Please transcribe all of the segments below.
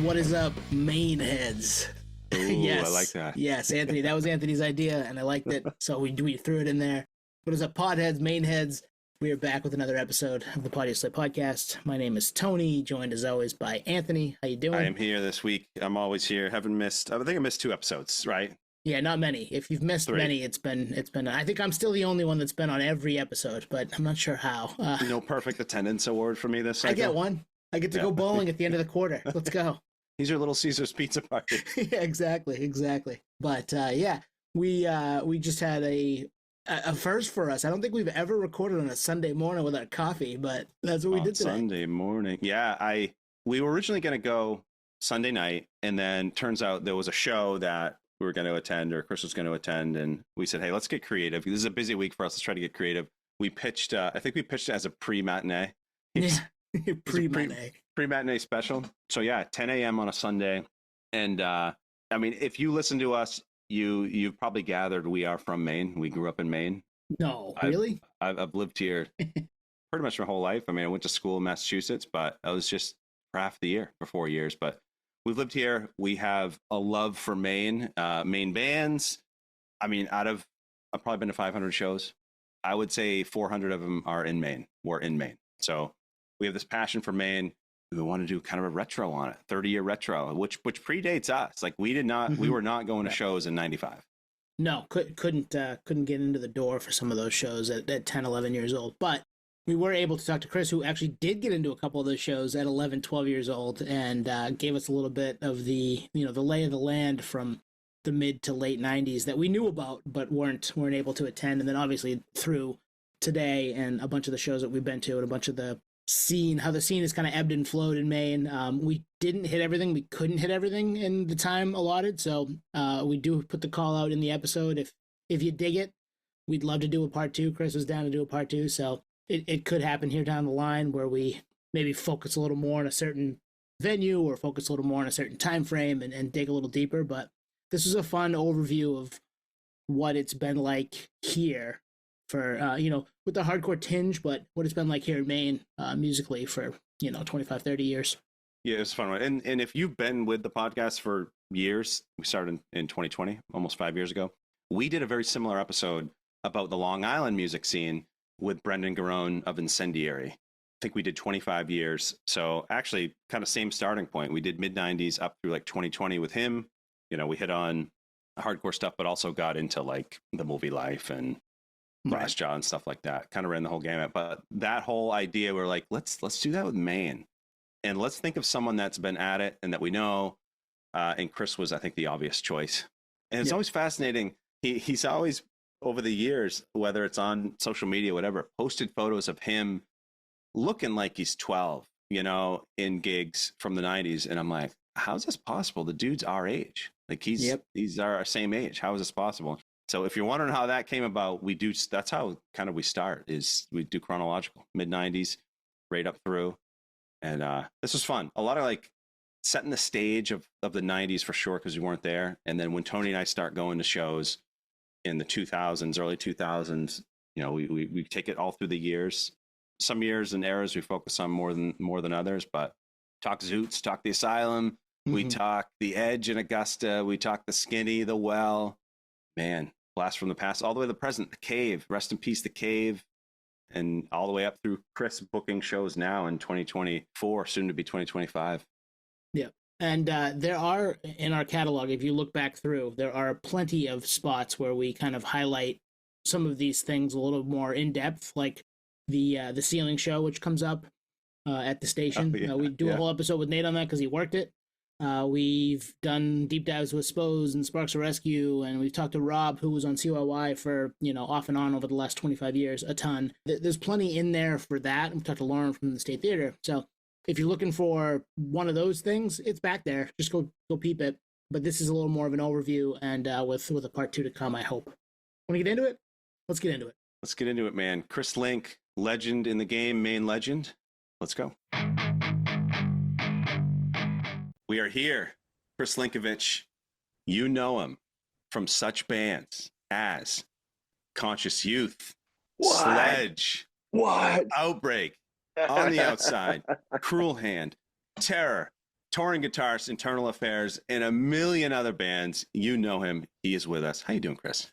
What is up, Maine heads? Ooh, Yes, I like that. Yes, Anthony. That was Anthony's idea, and I liked it, so we threw it in there. What is up, podheads, Maine heads? We are back with another episode of the Potty Slay podcast. My name is Tony, joined as always by Anthony. How you doing? I am here this week. I'm always here. Haven't missed. I think I missed 2 episodes, right? Yeah, not many. If you've missed 3. many, it's been. I think I'm still the only one that's been on every episode, but I'm not sure how. No perfect attendance award for me this cycle. I get one. I get to go bowling at the end of the quarter. Let's go. These are Little Caesar's pizza party. Yeah, exactly. But yeah, we just had a first for us. I don't think we've ever recorded on a Sunday morning without coffee, but that's what we did today. Sunday morning. Yeah, we were originally going to go Sunday night, and then turns out there was a show that we were going to attend, or Chris was going to attend, and we said, hey, let's get creative. This is a busy week for us. Let's try to get creative. We pitched, I think we pitched it as a pre-matinee. Yeah, pre-matinee. Pre-matinee special. So yeah, 10 a.m. on a Sunday. And I mean, if you listen to us, you've probably gathered we are from Maine. We grew up in Maine. No, really? I've lived here pretty much my whole life. I mean, I went to school in Massachusetts, but I was just for half the year, for 4 years. But we've lived here. We have a love for Maine, Maine bands. I mean, I've probably been to 500 shows. I would say 400 of them are in Maine. We're in Maine. So we have this passion for Maine. We want to do kind of a retro on it, 30-year retro, which predates us. Like we were not going to shows in 95. No, couldn't get into the door for some of those shows at 10, 11 years old. But we were able to talk to Chris, who actually did get into a couple of those shows at 11, 12 years old, and gave us a little bit of the lay of the land from the mid to late 90s that we knew about, but weren't able to attend. And then obviously through today and a bunch of the shows that we've been to and a bunch of the scene, how the scene has kind of ebbed and flowed in Maine. We didn't hit everything. We couldn't hit everything in the time allotted. So we do put the call out in the episode. If you dig it, we'd love to do a part 2. Chris was down to do a part 2. So it could happen here down the line where we maybe focus a little more on a certain venue or focus a little more on a certain time frame and dig a little deeper. But this was a fun overview of what it's been like here for, with the hardcore tinge, but what it's been like here in Maine musically for, 25, 30 years. Yeah, it's a fun one. And if you've been with the podcast for years, we started in 2020, almost 5 years ago. We did a very similar episode about the Long Island music scene with Brendan Garone of Incendiary. I think we did 25 years. So actually kind of same starting point. We did mid-90s up through like 2020 with him. We hit on hardcore stuff, but also got into like the movie Life and Brass Jaw and stuff like that. Kind of ran the whole gamut. But that whole idea, we're like, let's do that with Maine. And let's think of someone that's been at it and that we know. And Chris was, I think, the obvious choice. And it's always fascinating. He's always, over the years, whether it's on social media, whatever, posted photos of him looking like he's 12, in gigs from the 90s. And I'm like, how is this possible? The dude's our age. Like he's our same age. How is this possible? So if you're wondering how that came about, that's how kind of we start, is we do chronological, mid-90s, right up through. And this was fun. A lot of like setting the stage of the 90s for sure, because we weren't there. And then when Tony and I start going to shows in the 2000s, early 2000s, we take it all through the years. Some years and eras we focus on more than others, but talk Zootz, talk the Asylum, we talk the Edge in Augusta, we talk the Skinny, the Well, man, blast from the past, all the way to the present, the Kave, rest in peace, the Kave, and all the way up through Chris booking shows now in 2024, soon to be 2025. Yeah. And there are, in our catalog, if you look back through, there are plenty of spots where we kind of highlight some of these things a little more in depth, like the ceiling show, which comes up at the station. We do a whole episode with Nate on that because he worked it. We've done deep dives with Spose and Sparks of Rescue, and we've talked to Rob, who was on CYY for, off and on over the last 25 years, a ton. There's plenty in there for that. We've talked to Lauren from the State Theater. So if you're looking for one of those things, it's back there. Just go peep it. But this is a little more of an overview, and with a part 2 to come, I hope. Want to get into it? Let's get into it. Let's get into it, man. Chris Link, legend in the game, Maine legend. Let's go. We are here. Chris Linkovich, you know him from such bands as Conscious Youth, Sledge, Outbreak, On the Outside, Cruel Hand, Terror, touring guitarist, Internal Affairs, and a million other bands. You know him. He is with us. How you doing, Chris?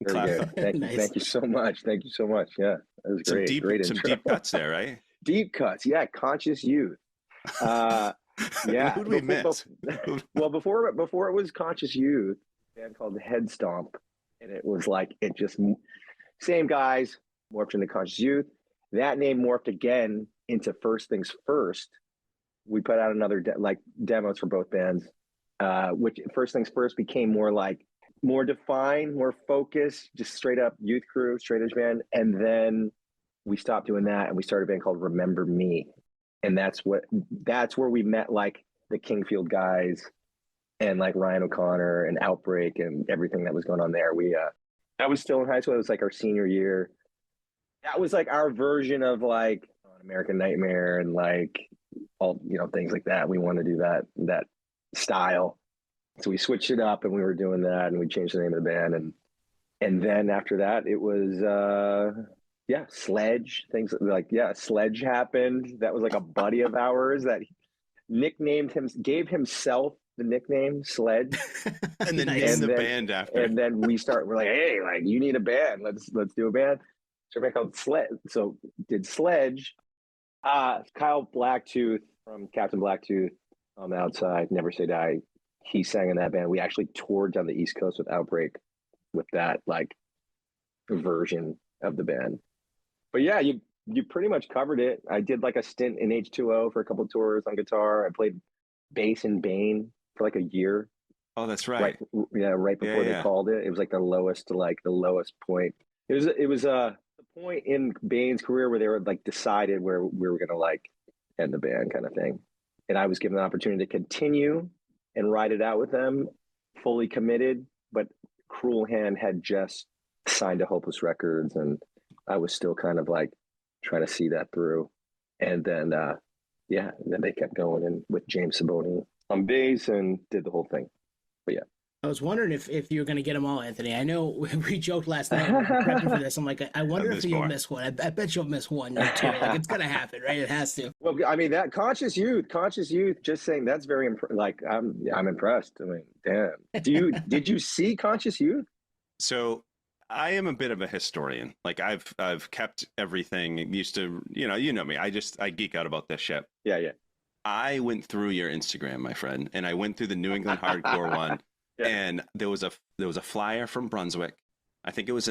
Very good. Thank you. Nice. Thank you so much. Thank you so much. Yeah, that was great. Great some intro. deep cuts there, right? Deep cuts. Yeah, Conscious Youth. Yeah. Who'd we miss? Well, before it was Conscious Youth, a band called Head Stomp, and it was like it just same guys morphed into Conscious Youth. That name morphed again into First Things First. We put out another demos for both bands, which First Things First became more defined, more focused, just straight up youth crew, straight edge band. And then we stopped doing that and we started a band called Remember Me. And that's where we met like the Kingfield guys and like Ryan O'Connor and Outbreak and everything that was going on there. That was still in high school. It was like our senior year. That was like our version of like American Nightmare and like all, things like that. We want to do that style. So we switched it up and we were doing that and we changed the name of the band. And then after that, it was, Sledge. Things like, Sledge happened. That was like a buddy of ours that gave himself the nickname Sledge. And then named the band after. And then we're like, hey, like you need a band. Let's do a band. So we called Sledge. So did Sledge. Kyle Blacktooth from Captain Blacktooth on the outside, Never Say Die. He sang in that band. We actually toured down the East Coast with Outbreak with that like version of the band. But yeah, you pretty much covered it. I did like a stint in H2O for a couple of tours on guitar. I played bass in Bane for like a year. Oh, that's right. Right before they called it. It was like the lowest point. It was the point in Bane's career where they were like decided where we were gonna like end the band kind of thing. And I was given the opportunity to continue and ride it out with them, fully committed, but Cruel Hand had just signed to Hopeless Records, and I was still kind of like trying to see that through. And then, then they kept going and with James Saboni on bass and did the whole thing. But yeah. I was wondering if you were going to get them all, Anthony. I know we joked last night when we were prepping for this. I'm like, I wonder if you'll miss one. I bet you'll miss one or two. Like it's going to happen, right? It has to. Well, I mean, that Conscious Youth, just saying that's very I'm impressed. I mean, damn. Did you see Conscious Youth? So I am a bit of a historian. Like I've kept everything. Used to, you know me. I geek out about this shit. Yeah. I went through your Instagram, my friend, and I went through the New England Hardcore one. Yeah. And there was a flyer from Brunswick. I think it was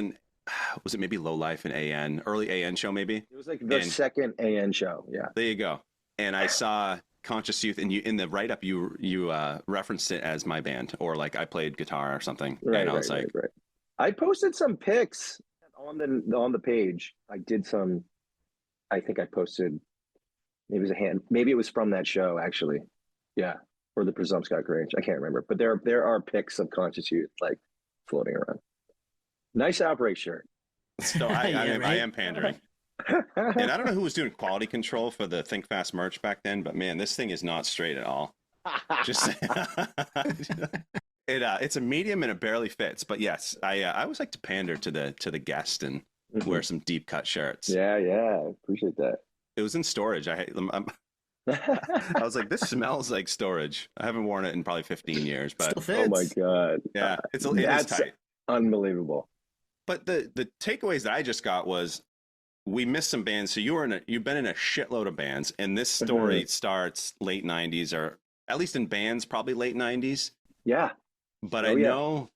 was it maybe Lowlife and AN, early AN show maybe? It was like the second AN show. Yeah. There you go. And I saw Conscious Youth, and you in the write up you referenced it as my band, or like I played guitar or something. Right. And I was right. I posted some pics on the page. I did some. I think I posted. Maybe it was from that show actually. Yeah. Or the Presumpscot Grange. I can't remember. But there are pics of Conscious Youth like floating around. Nice Outbreak shirt. So I am pandering. And I don't know who was doing quality control for the Think Fast merch back then, but man, this thing is not straight at all. Just it's a medium and it barely fits. But yes, I always like to pander to the guest and wear some deep cut shirts. Yeah, appreciate that. It was in storage. I was like, this smells like storage. I haven't worn it in probably 15 years, but oh my god, yeah, it is tight, unbelievable. But the takeaways that I just got was we missed some bands. So you've been in a shitload of bands, and this story starts late 90s, or at least in bands, probably late 90s. Yeah, but I know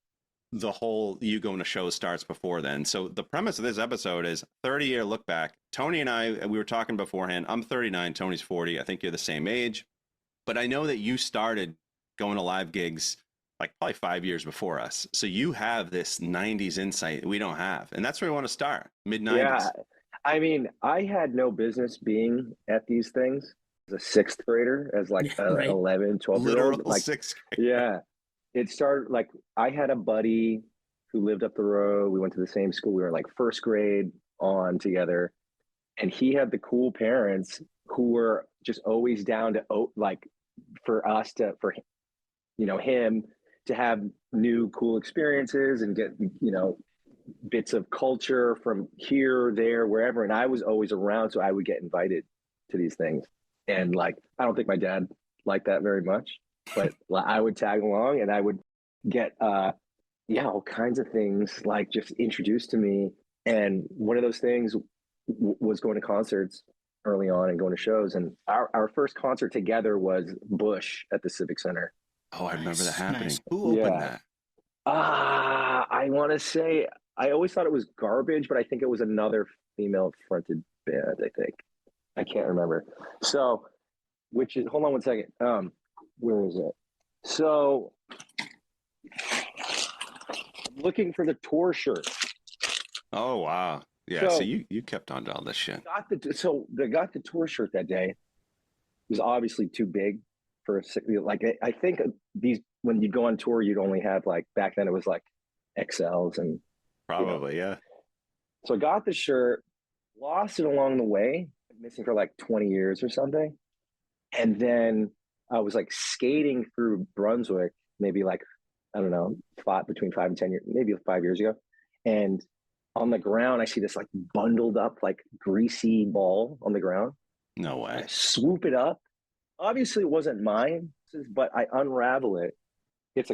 the whole you going to shows starts before then. So the premise of this episode is 30-year look back. Tony and I, we were talking beforehand. I'm 39, Tony's 40. I think you're the same age. But I know that you started going to live gigs like probably 5 years before us. So you have this 90s insight we don't have. And that's where we want to start, mid-90s. Yeah, I mean, I had no business being at these things as a sixth grader, as like 11, 12-year-old. Literal like, sixth grader. Yeah. It started like I had a buddy who lived up the road. We went to the same school. We were like first grade on together. And he had the cool parents who were just always down to like for him to have new cool experiences and get, bits of culture from here, there, wherever. And I was always around. So I would get invited to these things. And like, I don't think my dad like that very much, but I would tag along and I would get all kinds of things like just introduced to me. And one of those things was going to concerts early on and going to shows. And our first concert together was Bush at the Civic Center. Oh, I remember that Nice, happening. nice. Who opened that? I want to say, I always thought it was Garbage, but I think it was another female fronted band. I think I can't remember. So, hold on one second. Where is it? So, I'm looking for the tour shirt. Oh wow, yeah. So you kept on to all this shit. They got the tour shirt that day. It was obviously too big for I think these, when you go on tour, you'd only have like, back then it was like XLs and probably, yeah. So I got the shirt, lost it along the way, missing for like 20 years or something. And then I was like skating through Brunswick, maybe like, I don't know, between 5 and 10 years, maybe 5 years ago. And on the ground, I see this like bundled up, like greasy ball on the ground. No way. I swoop it up. Obviously it wasn't mine, but I unravel it. It's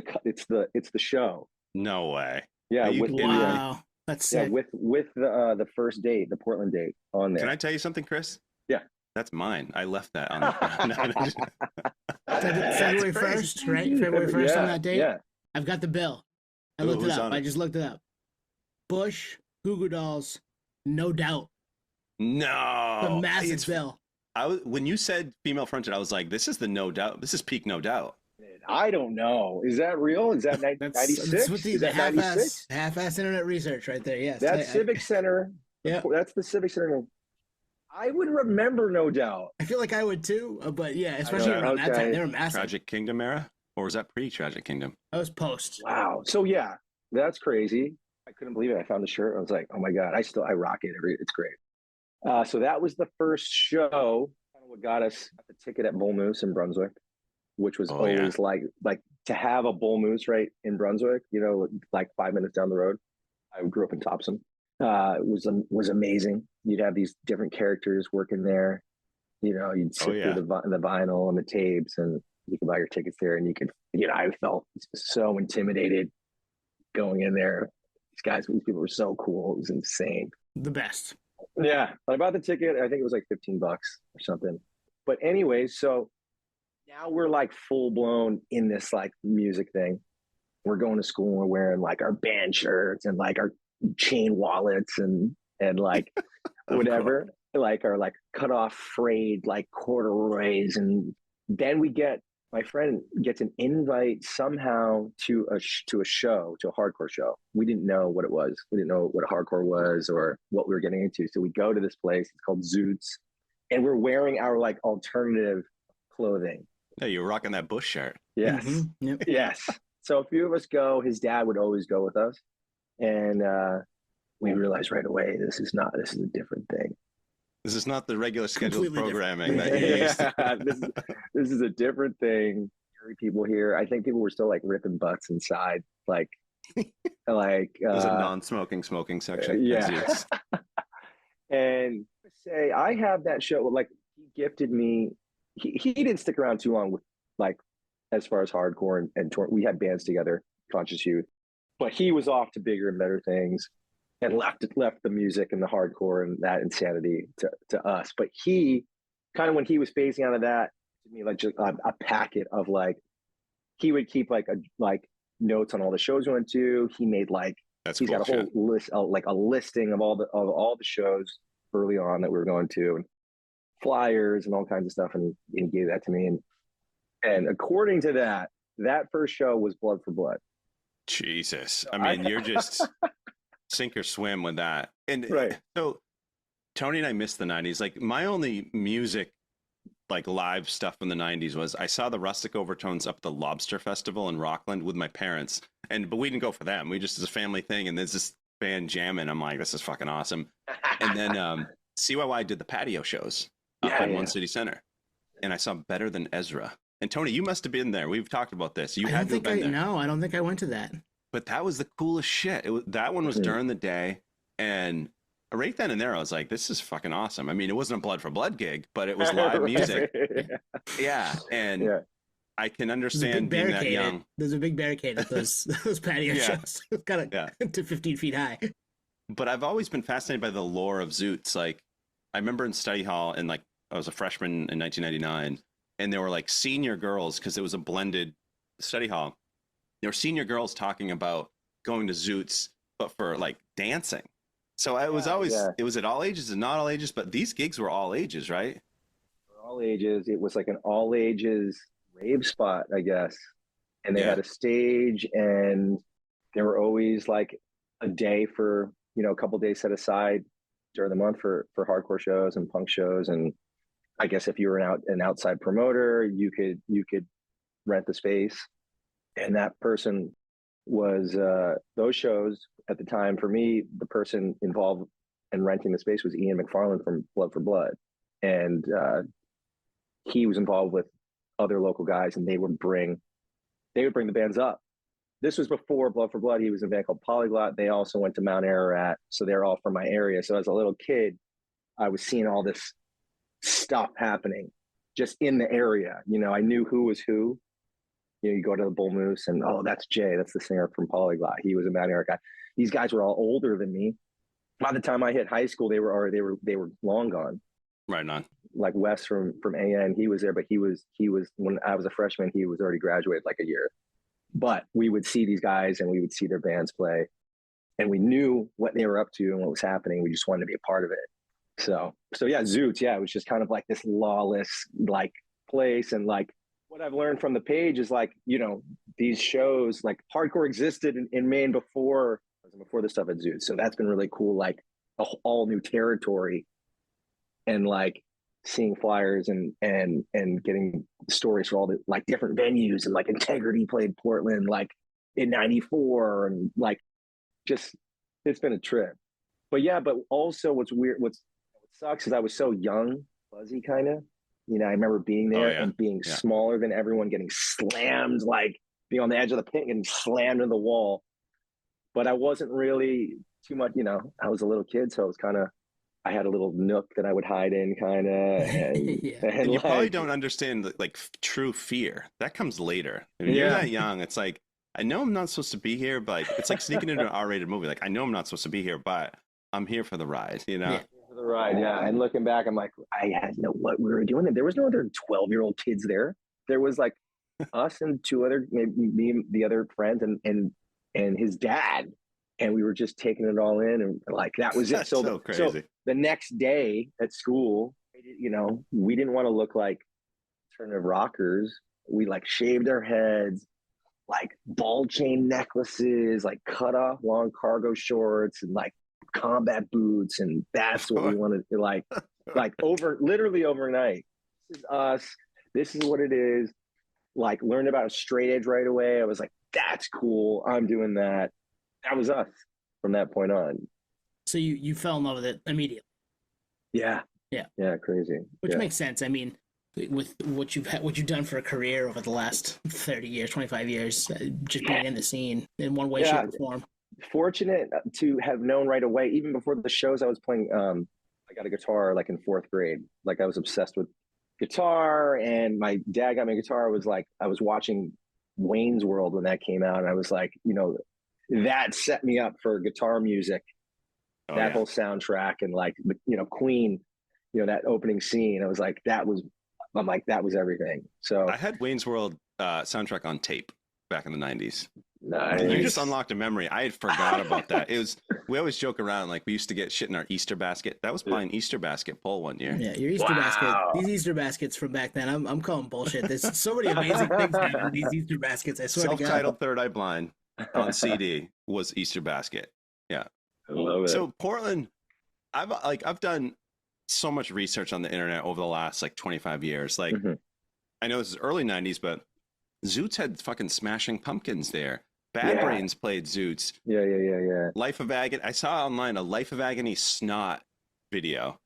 the show. No way. Yeah. Wow. That's sick. Yeah, with the first date, the Portland date on there. Can I tell you something, Chris? Yeah. That's mine. I left that on the February 1st, right? February 1st on that date? Yeah. I've got the bill. I looked it up. I just looked it up. Bush, Goo Goo Dolls, No Doubt. No. The massive bill. When you said female fronted, I was like, this is the No Doubt. This is peak No Doubt. I don't know. Is that real? Is that 96? That's what is that 96? Half-ass internet research right there, yes. That's Civic Center. Yeah. That's the Civic Center. I would remember No Doubt. I feel like I would too, but yeah, especially around that time. They were massive. Tragic Kingdom era? Or was that pre-Tragic Kingdom? That was post. Wow. So yeah, that's crazy. I couldn't believe it. I found the shirt. I was like, oh my God, I rock it. It's great. So that was the first show. What got us the ticket at Bull Moose in Brunswick, which was always like to have a Bull Moose right in Brunswick, like 5 minutes down the road. I grew up in Topsom. It was amazing. You'd have these different characters working there. You'd sit through the vinyl and the tapes, and you could buy your tickets there, and you could, I felt so intimidated going in there. These people were so cool. It was insane. The best. Yeah. I bought the ticket. I think it was like $15 or something. But anyways, so now we're like full blown in this like music thing. We're going to school and we're wearing like our band shirts and like our chain wallets and like whatever, like our like cut off frayed like corduroys. And then my friend gets an invite somehow to a show, to a hardcore show. We didn't know what it was. We didn't know what a hardcore was or what we were getting into. So we go to this place. It's called Zootz, and we're wearing our like alternative clothing. Yeah, you were rocking that Bush shirt. Yes. Mm-hmm. Yep. Yes. So a few of us go. His dad would always go with us, and we realized right away this is a different thing. This is not the regular scheduled Completely programming that you used to. This is a different thing. People here, I think people were still like ripping butts inside, like There's a non-smoking smoking section. Yeah. And say I have that show. Like he gifted me. He didn't stick around too long with like as far as hardcore and tour. We had bands together, Conscious Youth, but he was off to bigger and better things. And left the music and the hardcore and that insanity to us. But he kind of, when he was phasing out of that, to me, like just a packet of like, he would keep like notes on all the shows we went to. He made like, he's got a whole list, like a listing of all the shows early on that we were going to, and flyers and all kinds of stuff. And he gave that to me. And according to that first show was Blood for Blood. Jesus. I mean, you're just sink or swim with that. And so Tony and I missed the 90s. Like my only music, like live stuff in the 90s was I saw the Rustic Overtones up at the Lobster Festival in Rockland with my parents. But we didn't go for them. We just, as a family thing. And there's this band jamming. I'm like, this is fucking awesome. And then CYY did the patio shows up at One City Center. And I saw Better Than Ezra. And Tony, you must have been there. We've talked about this. You had to have been there. No, I don't think I went to that. But that was the coolest shit. That one was during the day, and right then and there, I was like, this is fucking awesome. I mean, it wasn't a blood for blood gig, but it was live music. Yeah. And Yeah. I can There's a understand big being that barricade. young. There's a big barricade at those patio Yeah. shows. It's kind of to 15 feet high. But I've always been fascinated by the lore of Zootz. Like, I remember in study hall, and like, I was a freshman in 1999, and there were like senior girls, because it was a blended study hall. There were senior girls talking about going to Zootz, but for like dancing. So it was always, it was at all ages and not all ages, but these gigs were all ages, right? For all ages. It was like an all ages rave spot, I guess. And they had a stage, and there were always like a day for, you know, a couple days set aside during the month for hardcore shows and punk shows. And I guess if you were an outside promoter, you could rent the space. And that person was those shows at the time. For me, the person involved in renting the space was Ian McFarland from Blood for Blood, and he was involved with other local guys, and they would bring the bands up. This was before Blood for Blood. He was in a band called Polyglot. They also went to Mount Ararat, so they're all from my area. So as a little kid, I was seeing all this stuff happening just in the area. You know, I knew who was who. You know, you go to the Bull Moose, and oh, that's Jay. That's the singer from Polyglot. He was a Mount Ararat guy. These guys were all older than me. By the time I hit high school, they were long gone. Right on. Like Wes from AN, he was there, but he was when I was a freshman, he was already graduated like a year. But we would see these guys, and we would see their bands play, and we knew what they were up to and what was happening. We just wanted to be a part of it. So yeah, Zootz, yeah, it was just kind of like this lawless like place. And like what I've learned from the page is like, you know, these shows, like hardcore existed in Maine before the stuff at Zootz. So that's been really cool, like all new territory, and like seeing flyers and getting stories for all the like different venues, and like Integrity played Portland like in '94, and like just it's been a trip. But yeah, but also what sucks is I was so young, fuzzy kind of. You know, I remember being there and being smaller than everyone, getting slammed, like being on the edge of the pit and slammed in the wall. But I wasn't really too much, you know, I was a little kid, so it was kind of, I had a little nook that I would hide in, kind of. And you like, probably don't understand like true fear. That comes later. I mean, you're that young. It's like, I know I'm not supposed to be here, but it's like sneaking into an R-rated movie. Like, I know I'm not supposed to be here, but I'm here for the ride, you know? Yeah. For the ride, yeah. And looking back, I'm like, I had no what we were doing. There was no other 12-year-old kids there. There was like us and two other, maybe me, the other friends, and his dad. And we were just taking it all in, and like that was it. That's so crazy. So the next day at school, you know, we didn't want to look like alternative rockers. We like shaved our heads, like ball chain necklaces, like cut off long cargo shorts, and like combat boots, and that's what we wanted to like literally overnight. This is us. This is what it is. Like learned about a straight edge right away. I was like, that's cool. I'm doing that. That was us from that point on. So you fell in love with it immediately. Yeah, crazy. Which makes sense. I mean, with what you've done for a career over the last 30 years, 25 years, just being in the scene in one way, shape, or form. Fortunate to have known right away, even before the shows I was playing. I got a guitar like in 4th grade. Like I was obsessed with guitar, and my dad got me a guitar. I was watching Wayne's World when that came out, and I was like, you know, that set me up for guitar music. Whole soundtrack, and like, you know, Queen, you know, that opening scene. I was like, that was everything. So I had Wayne's World soundtrack on tape back in the 90s. Nice. You just unlocked a memory. I had forgot about that. We always joke around, like we used to get shit in our Easter basket. That was probably an Easter basket pull one year. Yeah, your Easter basket. These Easter baskets from back then, I'm calling bullshit. There's so many amazing things happening in these Easter baskets. I swear to God. Self-titled Third Eye Blind on CD was Easter basket. Yeah. I love it. So Portland, I've done so much research on the internet over the last like 25 years. Like, I know this is early 90s, but Zootz had fucking Smashing Pumpkins there. Bad Brains played Zootz. Yeah. Life of Agony. I saw online a Life of Agony Snot video.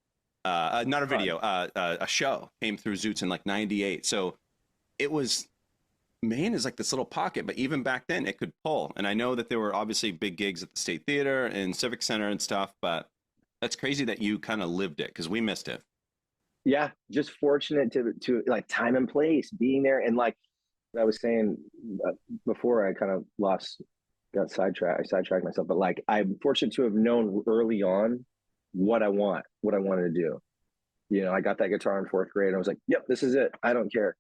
Not a video, a show came through Zootz in like 98. So it was, Maine is like this little pocket, but even back then it could pull. And I know that there were obviously big gigs at the State Theater and Civic Center and stuff, but That's crazy that you kind of lived it because we missed it. Yeah, just fortunate to like time and place, being there, and like I was saying before, I kind of got sidetracked. I sidetracked myself, but like I'm fortunate to have known early on what I wanted to do. You know, I got that guitar in fourth grade. And I was like, "Yep, this is it. I don't care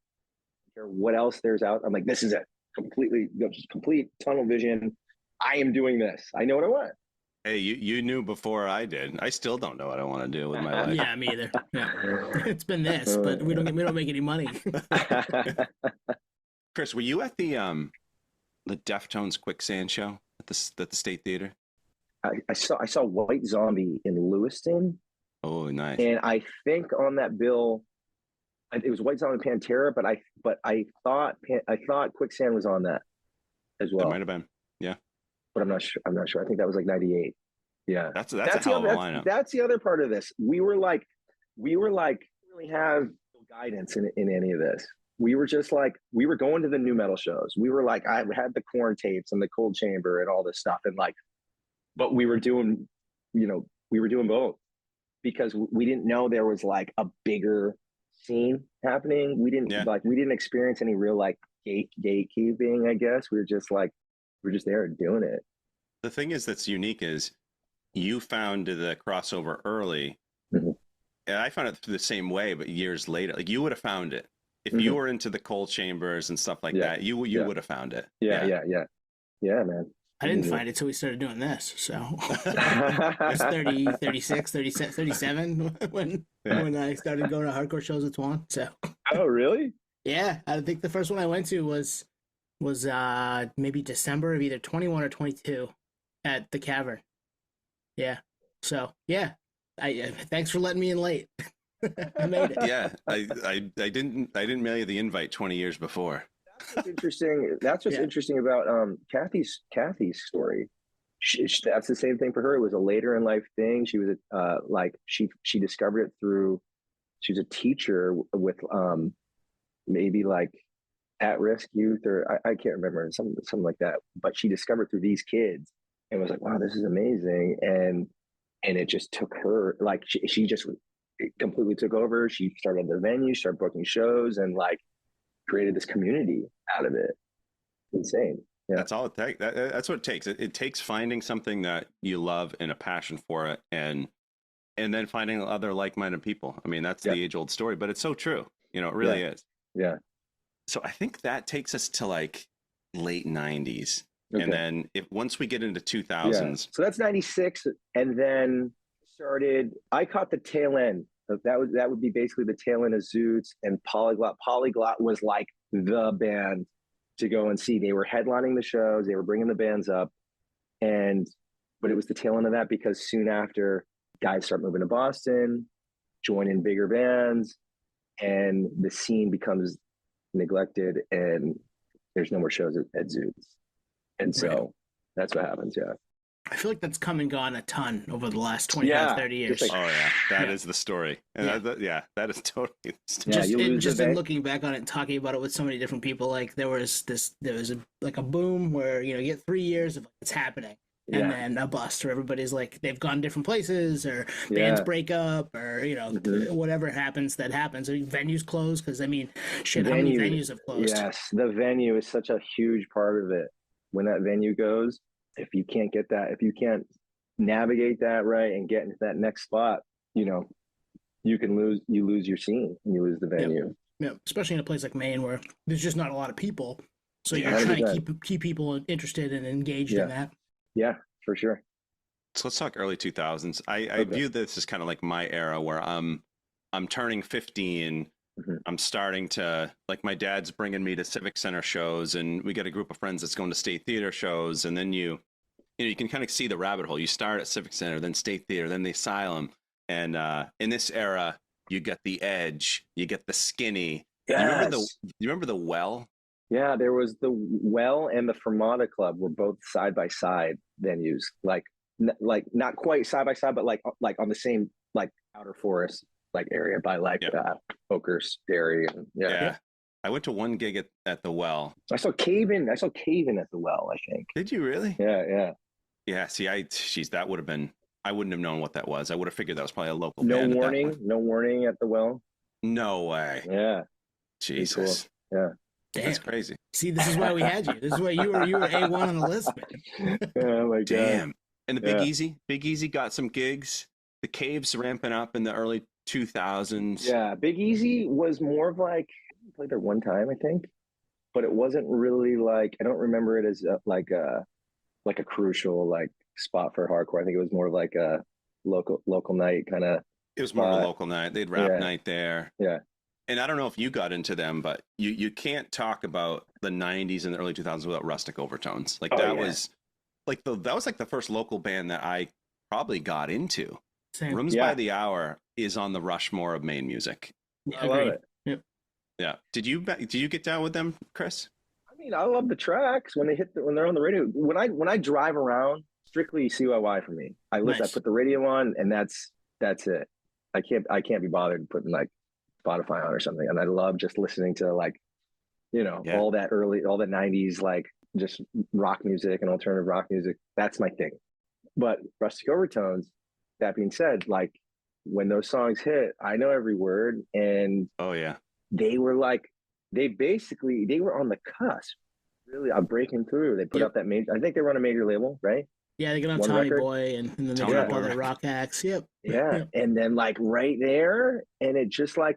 what else there's out." I'm like, "This is it. Completely, just complete tunnel vision. I am doing this. I know what I want." Hey, you knew before I did. I still don't know what I want to do with my life. Yeah, me either. Yeah. It's been this, but we don't make any money. Chris, were you at the Deftones Quicksand show at the State Theater? I saw White Zombie in Lewiston. Oh, nice. And I think on that bill, it was White Zombie and Pantera, but I thought Quicksand was on that as well. That might have been, yeah. But I'm not sure. I think that was like '98. Yeah, that's a hell of a lineup. That's the other part of this. We were like, really have no guidance in any of this. We were just like, we were going to the new metal shows. We were like, I had the Korn tapes and the Cold Chamber and all this stuff, and like, but we were doing both because we didn't know there was like a bigger scene happening. We didn't experience any real like gatekeeping, I guess. We're just there doing it. The thing that's unique is you found the crossover early, mm-hmm. and I found it the same way, but years later. Like you would have found it if you were into the Cold Chambers and stuff like that. You would have found it. Yeah, man. I didn't find it till we started doing this. So I was 30, 36, 37 when I started going to hardcore shows with Twan. So. Oh, really? Yeah, I think the first one I went to was maybe December of either 21 or 22 at the Cavern. Yeah. So yeah, I thanks for letting me in late. I made it. Yeah, I didn't mail you the invite 20 years before. That's what's interesting. That's what's interesting about Kathy's story. That's the same thing for her. It was a later in life thing. She was she discovered it through. She was a teacher with maybe like at-risk youth, or I can't remember, something like that. But she discovered through these kids and was like, "Wow, this is amazing!" And it just took her, like she just completely took over. She started the venue, started booking shows, and like created this community out of it. Insane. Yeah. That's all it takes. That's what it takes. It takes finding something that you love and a passion for it, and then finding other like-minded people. I mean, that's the age-old story, but it's so true. You know, it really is. Yeah. So I think that takes us to like late 90s. Okay. And then once we get into 2000s. So that's 96. And then I caught the tail end. That would be basically the tail end of Zootz and Polyglot. Polyglot was like the band to go and see. They were headlining the shows. They were bringing the bands up. But it was the tail end of that because soon after, guys start moving to Boston, join in bigger bands, and the scene becomes neglected and there's no more shows at Zootz. And so that's what happens. Yeah. I feel like that's come and gone a ton over the last 25, 30 years. Oh yeah. That is the story. And that is totally the story. Just in looking back on it and talking about it with so many different people, like there was a boom where, you get 3 years of it's happening. And then a bust where everybody's like, they've gone different places or bands break up or, whatever happens that happens. I mean, venues close because, how many venues have closed? Yes, the venue is such a huge part of it. When that venue goes, if you can't navigate that right and get into that next spot, you lose your scene and you lose the venue. Yeah, especially in a place like Maine where there's just not a lot of people. So you're trying to keep people interested and engaged in that. Yeah, for sure. So let's talk early 2000s. I view this as kind of like my era where I'm turning 15. Mm-hmm. I'm starting to, like, my dad's bringing me to Civic Center shows, and we get a group of friends that's going to State Theater shows, and then you can kind of see the rabbit hole. You start at Civic Center, then State Theater, then the Asylum, and in this era, you get the Edge, you get the Skinny. Yes. You remember the Well? Yeah, there was the Well and the Fermata Club were both side by side venues, like not quite side by side, but like on the same like outer forest like area by Oakers Dairy. And yeah. I went to one gig at the Well. I saw Kave in at the Well, I think. Did you really? Yeah. Yeah. See, that would have been I wouldn't have known what that was. I would have figured that was probably a local No band. warning. No warning at the well. No way. Yeah. Jesus. Cool. Yeah. Damn. That's crazy. See, this is why we had you. This is why you were A1 on the list, man. Oh my god. Damn. And the Big Easy got some gigs. The Cave's ramping up in the early 2000s. Yeah, Big Easy was more of like, I played there one time, I think, but it wasn't really like, I don't remember it as like a crucial like spot for hardcore. I think it was more of like a local night kind of. It was more of a local night. They'd rap night there. Yeah. And I don't know if you got into them, but you can't talk about the 90s and the early 2000s without Rustic Overtones. Like that was like the first local band that I probably got into. Same. Rooms by the Hour is on the Rushmore of Maine music. Yeah, I love it. Yep. Yeah. Did you get down with them, Chris? I mean, I love the tracks when they're on the radio. When I drive around, strictly CYY for me. I put the radio on, and that's it. I can't be bothered putting like Spotify on or something. And I love just listening to like, all that 90s, like just rock music and alternative rock music. That's my thing. But Rustic Overtones, that being said, like when those songs hit, I know every word. And they were like, they were on the cusp. Really, I'm breaking through. They put out that I think they were on a major label, right? Yeah, they got on One Tommy record. Boy, and then they got other rock acts. Yep. Yeah. And then like right there, and it just like,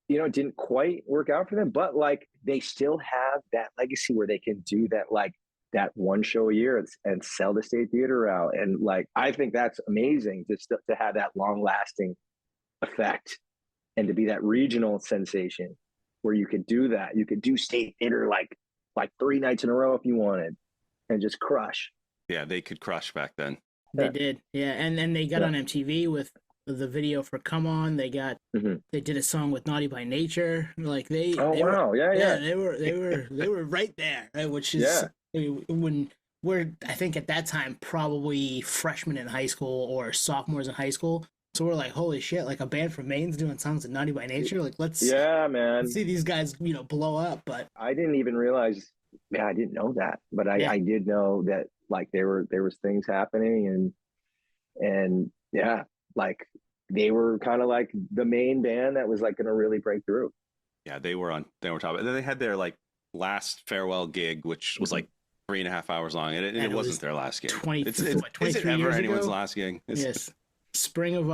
it didn't quite work out for them, but like they still have that legacy where they can do that, like that one show a year and sell the state theater out. And like, I think that's amazing to have that long lasting effect and to be that regional sensation where you could do that. You could do state theater like 3 nights in a row if you wanted and just crush. Yeah, they could crush back then. They did. Yeah. And then they got on MTV with the video for Come On. They got they did a song with Naughty by Nature. Like they wow. Yeah. they were right there, right? Which is when we're, I think at that time probably freshmen in high school or sophomores in high school. So we're like, holy shit, like a band from Maine's doing songs with Naughty by Nature. Like let's see these guys, blow up. But I didn't even realize I didn't know that. But I did know that like there was things happening and like they were kind of like the main band that was like going to really break through. Yeah, they were top. And then they had their like last farewell gig, which was like 3.5 hours long, and it wasn't their last gig. Is it ever anyone's last gig? Yes, spring of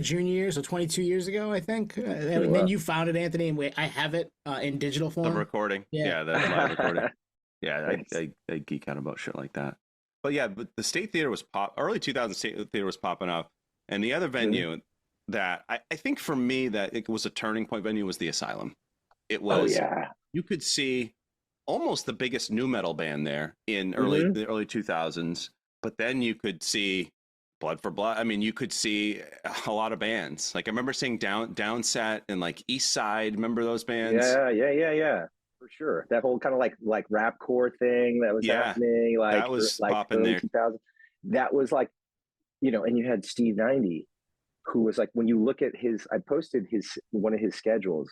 junior year, so 22 years ago, I think. And then you found it, Anthony, and I have it in digital form. The recording, the live recording. Yeah, I geek out about shit like that. But the State Theater was early 2000s State Theater was popping up. And the other venue that I think for me that it was a turning point venue was the Asylum. It was, you could see almost the biggest nu metal band there in the early 2000s. But then you could see Blood for Blood. I mean, you could see a lot of bands. Like I remember seeing Downset and like East Side. Remember those bands? Yeah. For sure. That whole kind of like rapcore thing that was happening. Like that was popping there. 2000. That was like, and you had Steve 90, who was like, when you look at I posted one of his schedules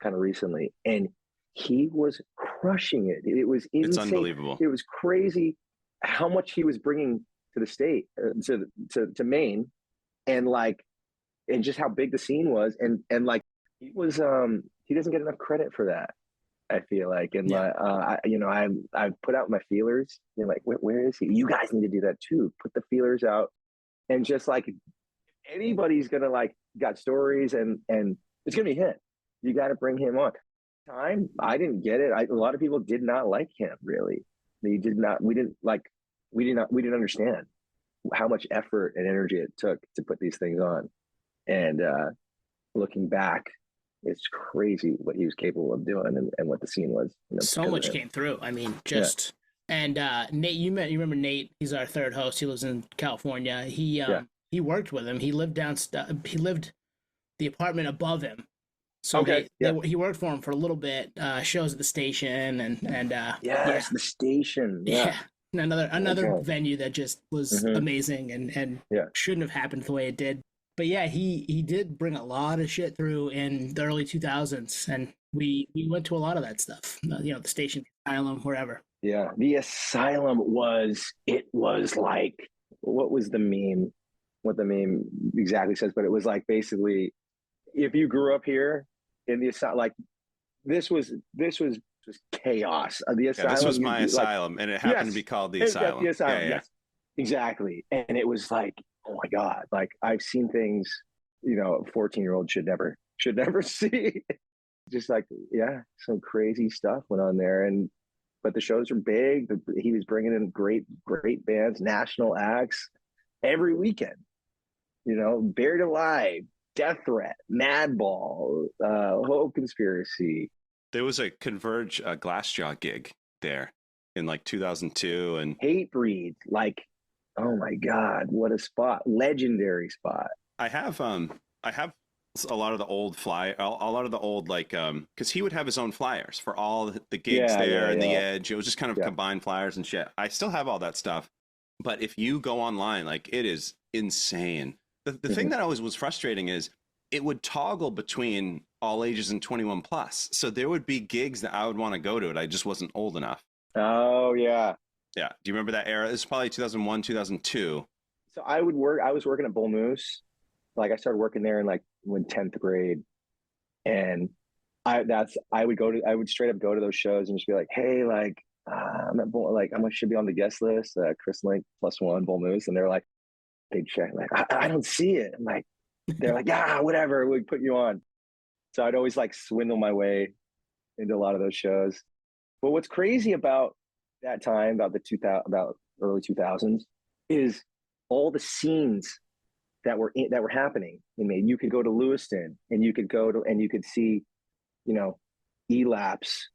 kind of recently, and he was crushing it. It was insane. It's unbelievable. It was crazy how much he was bringing to the state, to Maine, and just how big the scene was. And like, he doesn't get enough credit for that, I feel like. And I've put out my feelers. Like, where is he? You guys need to do that too. Put the feelers out. And just like anybody's gonna got stories and it's gonna be him. You got to bring him on. I didn't get it. A lot of people did not like him. Really, they did not. We didn't understand how much effort and energy it took to put these things on. And looking back, it's crazy what he was capable of doing and what the scene was. So much came through. I mean, just. And Nate, you remember Nate? He's our third host. He lives in California. He worked with him. He lived he lived the apartment above him. So he worked for him for a little bit. Shows at the station and the station. Yeah. Another venue that just was amazing and shouldn't have happened the way it did. But yeah, he did bring a lot of shit through in the early 2000s, and we went to a lot of that stuff. The station, Asylum, wherever. Yeah, the Asylum was like what was the meme? What the meme exactly says, but it was like basically, if you grew up here in the asylum, like this was just chaos. The Yeah, this asylum, was my like, asylum, and it happened to yes, be called the that's the asylum. asylum. Yeah, yeah. Yes, exactly. And it was like, oh my god, like I've seen things, a 14-year-old should never see. Just like, yeah, some crazy stuff went on there, and but the shows are big. He was bringing in great bands, national acts every weekend. Buried Alive, Death Threat, Madball, Hope Conspiracy. There was a Converge Glassjaw gig there in like 2002, and Hatebreed. Like, oh my god, what a spot! Legendary spot. I have a lot of the old like because he would have his own flyers for all the gigs there and the Edge. It was just kind of combined flyers and shit. I still have all that stuff, but if you go online, like it is insane. The thing that always was frustrating is it would toggle between all ages and 21 plus. So there would be gigs that I would want to go to it. I just wasn't old enough. Oh yeah. Yeah. Do you remember that era? This is probably 2001, 2002. So I was working at Bull Moose. Like I started working there in like when 10th grade. And I would straight up go to those shows and just be like, hey, like I'm at Bull, like I should be on the guest list, Chris Link +1 Bull Moose. And they're like, big check. Like, I don't see it. I'm like, they're like, yeah, whatever, we put you on. So I'd always like swindle my way into a lot of those shows. But what's crazy about that time, about early 2000s, is all the scenes that were happening in Maine. You could go to Lewiston, and you could see, Elapse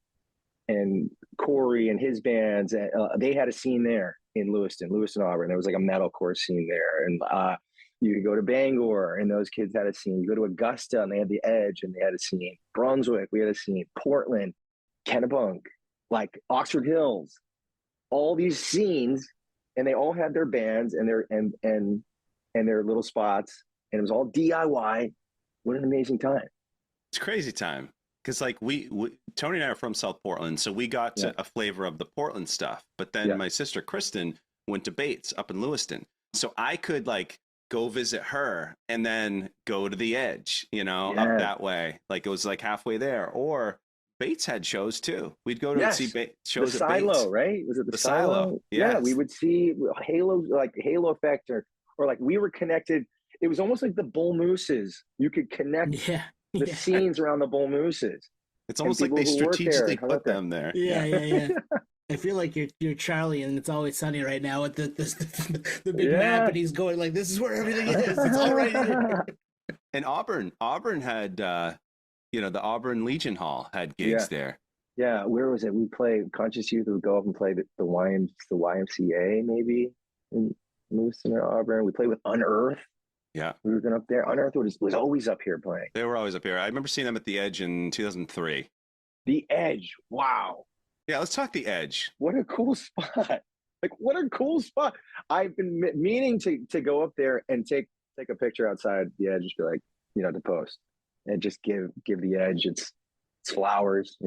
and Corey and his bands. They had a scene there in Lewiston, Auburn. There was like a metalcore scene there, and you could go to Bangor, and those kids had a scene. You go to Augusta, and they had the Edge, and they had a scene. Brunswick, we had a scene. Portland, Kennebunk, like Oxford Hills, all these scenes, and they all had their bands and their little spots, and it was all DIY. What an amazing time! It's a crazy time because like we Tony and I are from South Portland, so we got a flavor of the Portland stuff. But then my sister Kristen went to Bates up in Lewiston, so I could like go visit her and then go to the Edge, up that way. Like it was like halfway there. Or Bates had shows too. We'd go to see shows the at Silo, Bates. right? Was it the Silo? Yeah, we would see Halo, like Halo Effect, or like we were connected. It was almost like the Bull Mooses. You could connect the scenes around the Bull Mooses. It's almost like they strategically put them there. Yeah. I feel like you're Charlie, and It's Always Sunny right now with the big map, and he's going like, "This is where everything is. It's all right here." And Auburn had, the Auburn Legion Hall had gigs there. Yeah, where was it? We played Conscious Youth. Would go up and play the YMCA maybe in Lewiston or Auburn. We played with Unearth. Yeah, we were going up there. Unearth was always up here playing. They were always up here. I remember seeing them at the Edge in 2003. The Edge, wow. Yeah, let's talk the Edge. What a cool spot! Like, what a cool spot! I've been meaning to go up there and take a picture outside the Edge, just be like, to post and just give the Edge its flowers,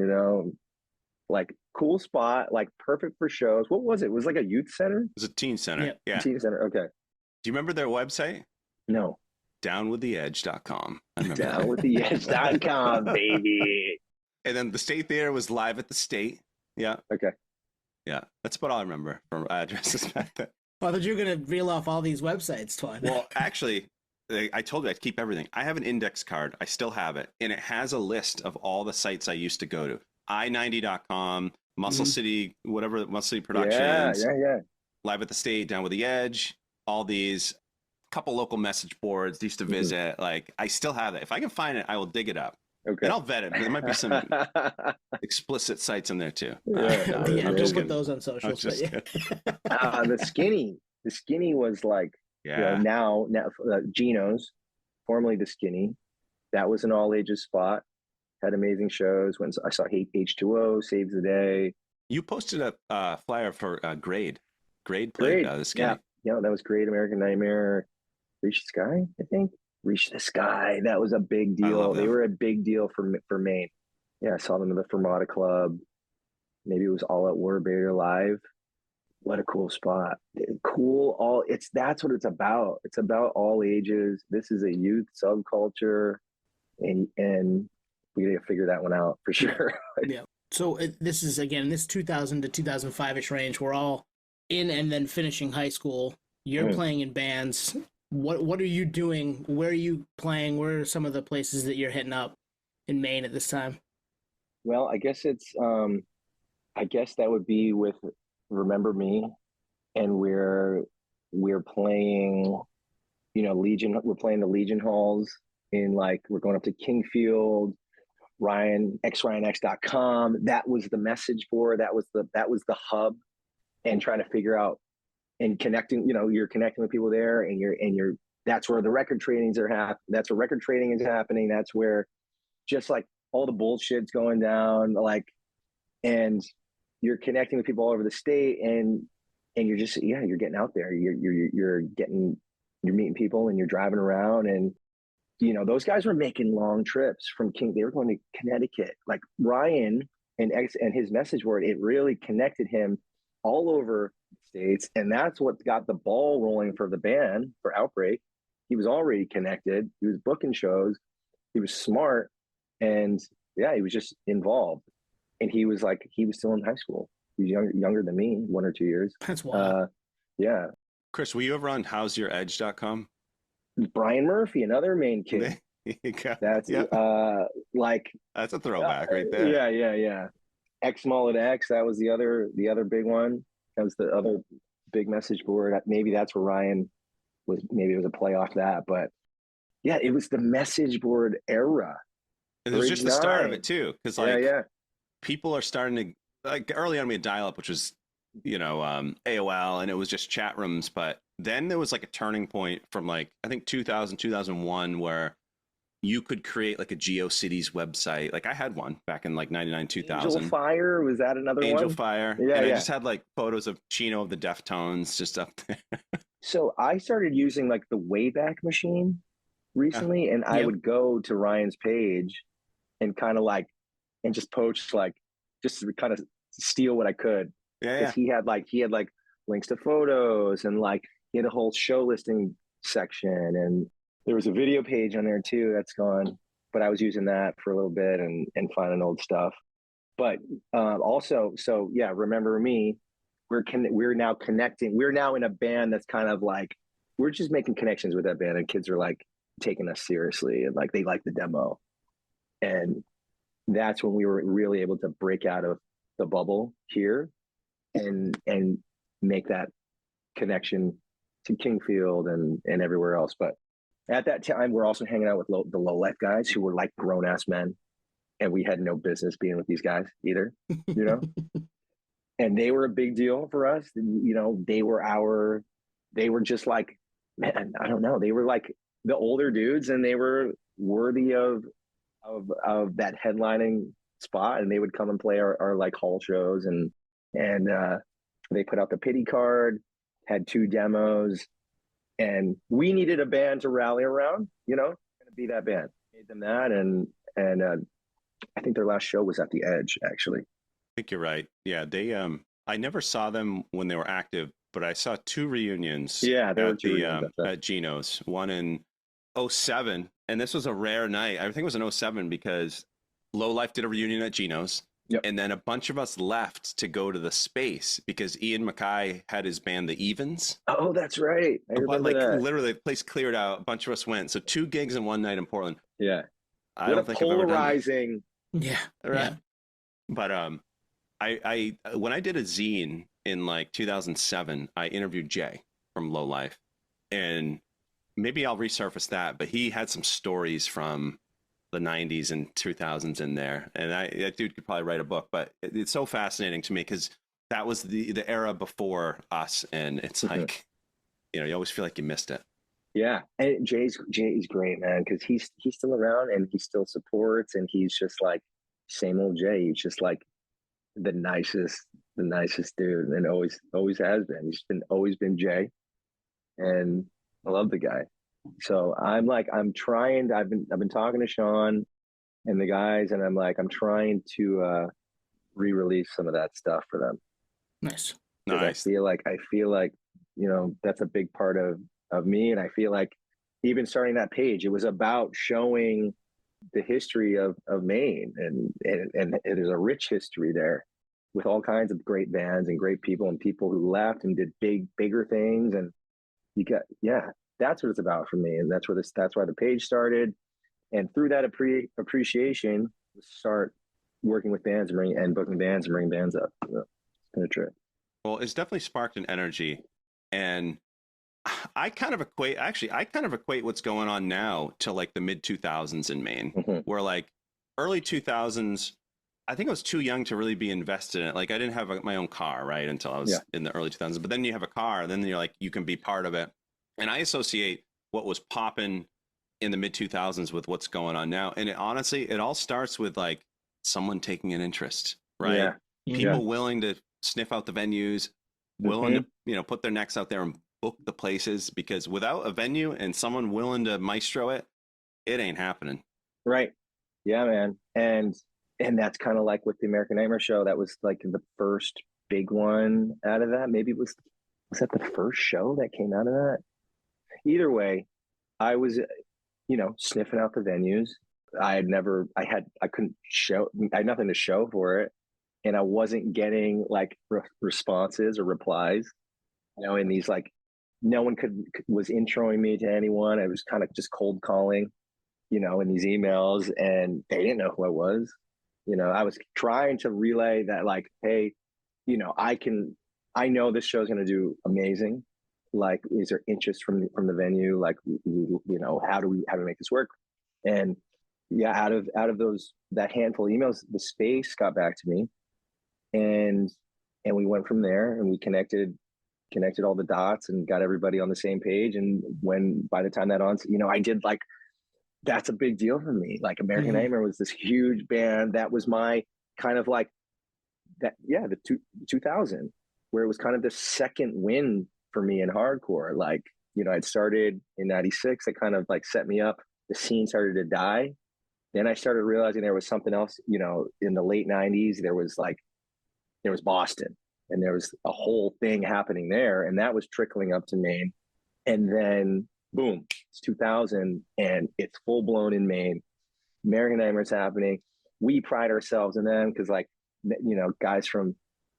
like cool spot, like perfect for shows. What was it? It was like a youth center. It was a teen center. Yeah. Teen center. Okay. Do you remember their website? No. Downwiththeedge.com. I remember Downwiththeedge.com, baby. And then the State Theater was Live at the State. Yeah. Okay. Yeah. That's about all I remember from addresses back then. Well, I thought you were going to reel off all these websites, Twan. Well, actually, I told you I'd keep everything. I have an index card. I still have it. And it has a list of all the sites I used to go to. I90.com, Muscle City, whatever, Muscle City Productions. Yeah. Live at the State, Down with the Edge, all these. Couple local message boards used to visit. Like, I still have it. If I can find it, I will dig it up. Okay. And I'll vet it. There might be some explicit sites in there too. Don't put those on socials. The skinny was like, now Geno's, formerly the Skinny. That was an all ages spot. Had amazing shows. When I saw H2O, Saves the Day. You posted a flyer for Grade. Grade played the Skinny. Yeah, that was great. American Nightmare. Reach the Sky, I think. Reach the Sky. That was a big deal. They were a big deal for Maine. Yeah, I saw them in the Fermata Club. Maybe it was All Out War, Buried Alive. What a cool spot. Cool. That's what it's about. It's about all ages. This is a youth subculture, and we need to figure that one out for sure. Yeah. So this is, again, this 2000 to 2005-ish range. We're all in and then finishing high school. You're playing in bands. What are you doing? Where are you playing? Where are some of the places that you're hitting up in Maine at this time? Well, I guess I guess that would be with Remember Me, and we're playing, Legion. We're playing the Legion halls we're going up to Kingfield, RyanX.com. That was the message board. That was the hub, and trying to figure out and connecting. You're connecting with people there, and you're that's where the record tradings are happening. That's where record trading is happening. That's where just like all the bullshit's going down, and you're connecting with people all over the state, and you're just, you're getting out there. You're meeting people, and you're driving around, and those guys were making long trips from King. They were going to Connecticut. Like Ryan and his message board, it really connected him all over the states, and that's what got the ball rolling for the band, for Outbreak. He was already connected. He was booking shows. He was smart, and he was just involved. And he was still in high school. He was younger than me, 1 or 2 years. That's wild. Yeah. Chris, were you ever on howsyouredge.com? Brian Murphy, another Maine kid. That's that's a throwback right there. Yeah. X Mullet X, that was the other big one. That was the other big message board. Maybe that's where Ryan was. Maybe it was a play off that, but yeah, it was the message board era. And it was just the start of it too, because people are starting to, like, early on we had dial-up, which was AOL, and it was just chat rooms. But then there was like a turning point from I think 2000, 2001, where you could create like a GeoCities website. Like I had one back in 99, 2000. Angel Fire, was that another one? Angel Fire. Yeah, and I just had photos of Chino of the Deftones just up there. So I started using the Wayback Machine recently, and I would go to Ryan's page and kind of and just poach, just to kind of steal what I could. Because he had links to photos, and he had a whole show listing section, and there was a video page on there too that's gone, but I was using that for a little bit and finding old stuff. But also, Remember Me, we're now connecting. We're now in a band that's kind of we're just making connections with that band, and kids are taking us seriously, and they like the demo. And that's when we were really able to break out of the bubble here and make that connection to Kingfield and everywhere else. But at that time, we're also hanging out with the Lowlife guys, who were grown ass men, and we had no business being with these guys either, and they were a big deal for us. They were just man, I don't know. They were the older dudes, and they were worthy of that headlining spot, and they would come and play our hall shows, and they put out the pity card, had 2 demos, and we needed a band to rally around, to be that band. Made them that, and I think their last show was at the Edge, actually. I think you're right. Yeah, they I never saw them when they were active, but I saw 2 reunions. Yeah, there were 2 reunions at Gino's. One in 2007, and this was a rare night. I think it was in 2007 because Lowlife did a reunion at Gino's. Yep. And then a bunch of us left to go to the Space because Ian Mackay had his band, The Evens. Oh, that's right. I remember that. Literally, the place cleared out. A bunch of us went. So 2 gigs in one night in Portland. Yeah. I don't think polarizing. Yeah. Right. Yeah. But I when I did a zine in 2007, I interviewed Jay from Lowlife, and maybe I'll resurface that. But he had some stories from the 90s and 2000s in there, and that dude could probably write a book. But it's so fascinating to me because that was the era before us, and it's you always feel like you missed it. Yeah, and Jay's great, man, because he's still around, and he still supports, and he's just same old Jay. He's just the nicest dude, and always has been. He's always been Jay, and I love the guy. So I'm trying. I've been talking to Sean and the guys, and I'm trying to re-release some of that stuff for them. Nice. Nice. I feel like, that's a big part of me. And I feel like even starting that page, it was about showing the history of Maine, and there's a rich history there with all kinds of great bands and great people and people who left and did bigger things. And that's what it's about for me. And that's why the page started. And through that appreciation, start working with bands and booking bands and bringing bands up. So it's been a trip. Well, it's definitely sparked an energy, and I kind of equate what's going on now to like the mid 2000s in Maine, where like early 2000s, I think I was too young to really be invested in it. Like I didn't have my own car, right, until I was in the early 2000s. But then you have a car, and then you're like, you can be part of it. And I associate what was popping in the mid 2000s with what's going on now. And honestly, it all starts with like someone taking an interest, right? Yeah. People willing to sniff out the venues, willing to, put their necks out there and book the places, because without a venue and someone willing to maestro it, it ain't happening. Right. Yeah, man. And that's kind of like with the American Nightmare show. That was like the first big one out of that. Maybe was that the first show that came out of that? Either way, I was, sniffing out the venues. I had nothing to show for it. And I wasn't getting like responses or replies, and these like, no one was introing me to anyone. I was kind of just cold calling, in these emails, and they didn't know who I was. I was trying to relay that like, hey, I know this show's going to do amazing. Like, is there interest from the venue? Like, how do we make this work? And out of that handful of emails, the space got back to me, and we went from there, and we connected all the dots and got everybody on the same page. And by the time that I did like, that's a big deal for me. Like American Nightmare was this huge band. That was my kind of like that. Yeah. The 2000, where it was kind of the second win for me in hardcore. Like, I'd started in 96. It kind of like set me up. The scene started to die. Then I started realizing there was something else, in the late 90s, there was Boston, and there was a whole thing happening there, and that was trickling up to Maine. And then boom, it's 2000, and it's full blown in Maine. American Nightmare's happening. We pride ourselves in them because, like, guys from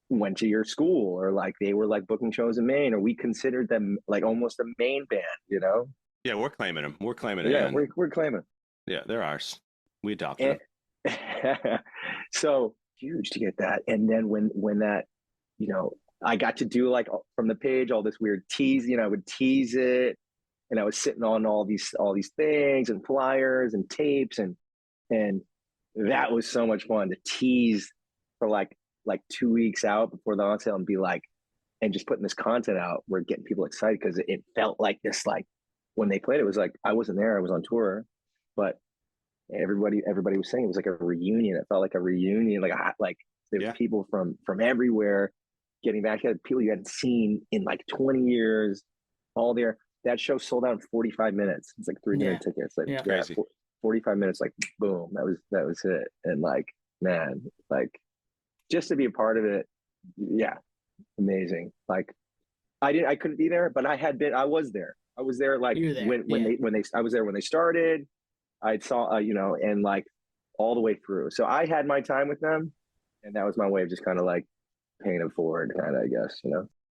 went to your school, or like they were like booking shows in Maine, or we considered them like almost a Maine band. Yeah, we're claiming them. We're claiming it. Yeah, we're claiming. Yeah, they're ours. We adopted them. So huge to get that. And then when that, I got to do like from the page all this weird tease. I would tease it, and I was sitting on all these things and flyers and tapes, and that was so much fun to tease for like 2 weeks out before the on sale, and be like, and just putting this content out. We're getting people excited because it felt like this, like when they played, it was like, I wasn't there, I was on tour, but everybody was saying it was like a reunion. It felt like a reunion, like there was people from everywhere getting back. You had people you hadn't seen in like 20 years, all there. That show sold out in 45 minutes. It's like 3 minute tickets. Like crazy. 45 minutes, like boom, that was it. And like, man, like just to be a part of it, amazing. Like I couldn't be there, but I was there. I was there like I was there when they started. I saw and like all the way through. So I had my time with them, and that was my way of just kind of like paying it forward, kind of, I guess,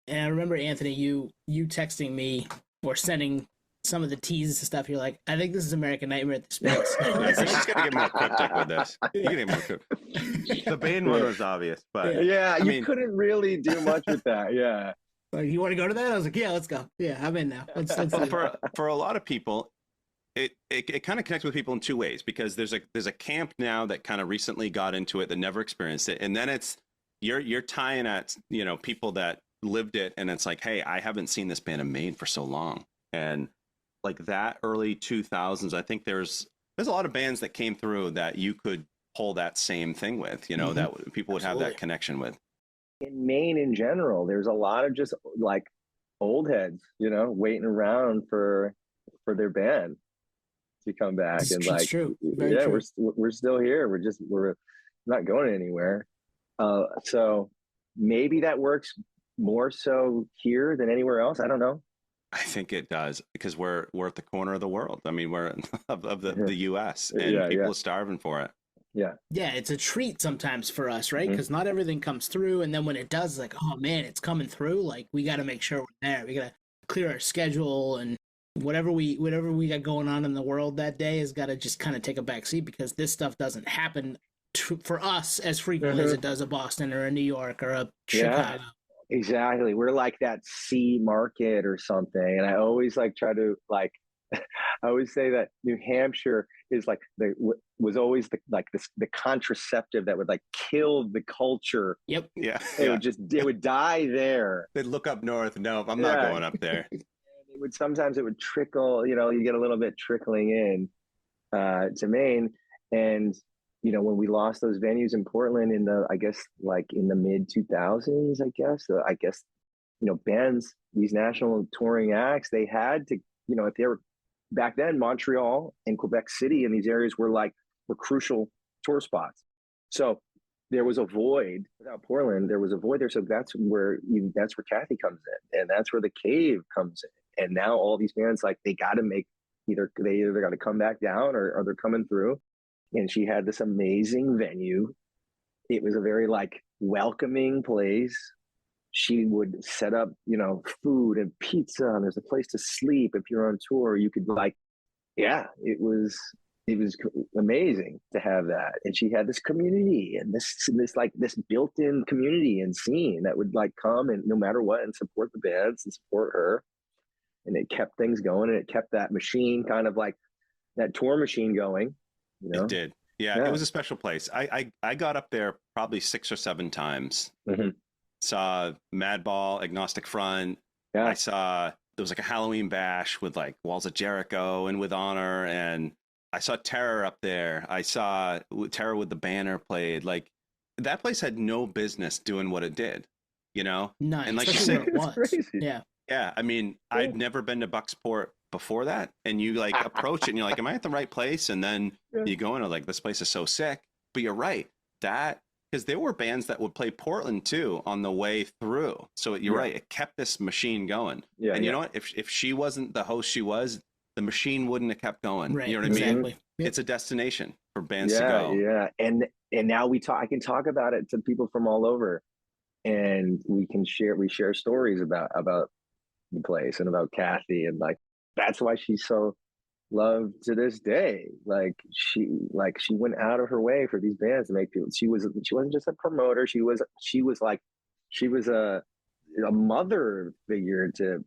And I remember, Anthony, you texting me or sending some of the teases and stuff. You're like, I think this is American Nightmare at the Space. You just got to get more cryptic with this. You got to get more cryptic. The Bane one was obvious, but you couldn't really do much with that. Yeah. Like, you want to go to that? I was like, yeah, let's go. Yeah, I'm in now. Let's for a lot of people, it kind of connects with people in two ways, because there's a camp now that kind of recently got into it that never experienced it, and then it's you're tying at people that lived it, and it's like, hey, I haven't seen this band in Maine for so long, and like that early 2000s, I think there's a lot of bands that came through that you could pull that same thing with, that people would have that connection with. In Maine in general, there's a lot of just like old heads, waiting around for their band to come back. And like, true. We're still here. We're not going anywhere. So maybe that works more so here than anywhere else? I don't know. I think it does because we're at the corner of the world. I mean, we're of the U.S. and Yeah, yeah, people are starving for it. yeah. Yeah, it's a treat sometimes for us, right? Mhm. Because not everything comes through, and then when it does, like, oh man, it's coming through. Like, we got to make sure we're there. We got to clear our schedule, and whatever we got going on in the world that day has got to just kind of take a back seat because this stuff doesn't happen for us as frequently as Mhm. it does a Boston or a New York or a Yeah, Chicago. exactly. We're like that C market or something. And I always like try to like, I always say that New Hampshire is like was always the contraceptive that would like kill the culture. Yep. Yeah, It yeah. would just it would die there. They'd look up north. No, I'm not Yeah. going up there. It would sometimes it would trickle, you get a little bit trickling in to Maine. And when we lost those venues in Portland in the, I guess, like in the mid 2000s, I guess, bands, these national touring acts, they had to, if they were back then, Montreal and Quebec City and these areas were crucial tour spots. So there was a void without Portland. There was a void there. So that's where Kathy comes in, and that's where the Kave comes in. And now all these bands, like, they got to make they either got to come back down or they're coming through. And she had this amazing venue. It was a very like welcoming place. She would set up, food and pizza, and there's a place to sleep. If you're on tour, you could yeah, it was amazing to have that. And she had this community and this built-in community and scene that would like come and no matter what and support the bands and support her. And it kept things going, and it kept that machine kind of like that tour machine going. It did. Yeah, Yeah. it was a special place. I got up there probably 6 or 7 times. Mm-hmm. Saw Madball, Agnostic Front. Yeah. I saw there was like a Halloween bash with like Walls of Jericho and With Honor, and I saw Terror up there. I saw Terror with the Banner played. Like that place had no business doing what it did, Nice. And like you Especially said, where it was. Crazy. Yeah. yeah, I mean, I'd never been to Bucksport before that, and you like approach it and you're like, am I at the right place? And then you go in and like, this place is so sick. But you're right, because there were bands that would play Portland too on the way through. So you're right, it kept this machine going. Yeah, and you know what? If she wasn't the host she was, the machine wouldn't have kept going. Right. You know what I mean? Exactly. Yep. It's a destination for bands yeah, to go. Yeah. And now I can talk about it to people from all over, and we share stories about the place and about Kathy, and like that's why she's so loved to this day. Like she went out of her way for these bands to make people. She wasn't just a promoter. She was a mother figure to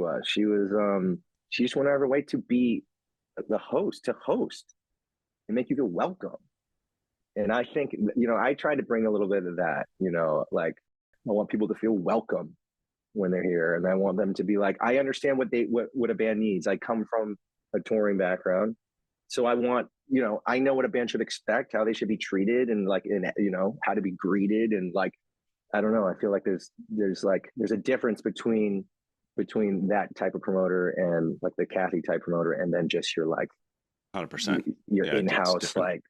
us. She just went out of her way to be the host, and make you feel welcome. And I think I try to bring a little bit of that. Like I want people to feel welcome when they're here, and I want them to be like, I understand what a band needs. I come from a touring background, so I want I know what a band should expect, how they should be treated, and like how to be greeted, and like I don't know. I feel like there's a difference between that type of promoter and like the Kathy type promoter, and then just your like 100%. your Yeah, in-house like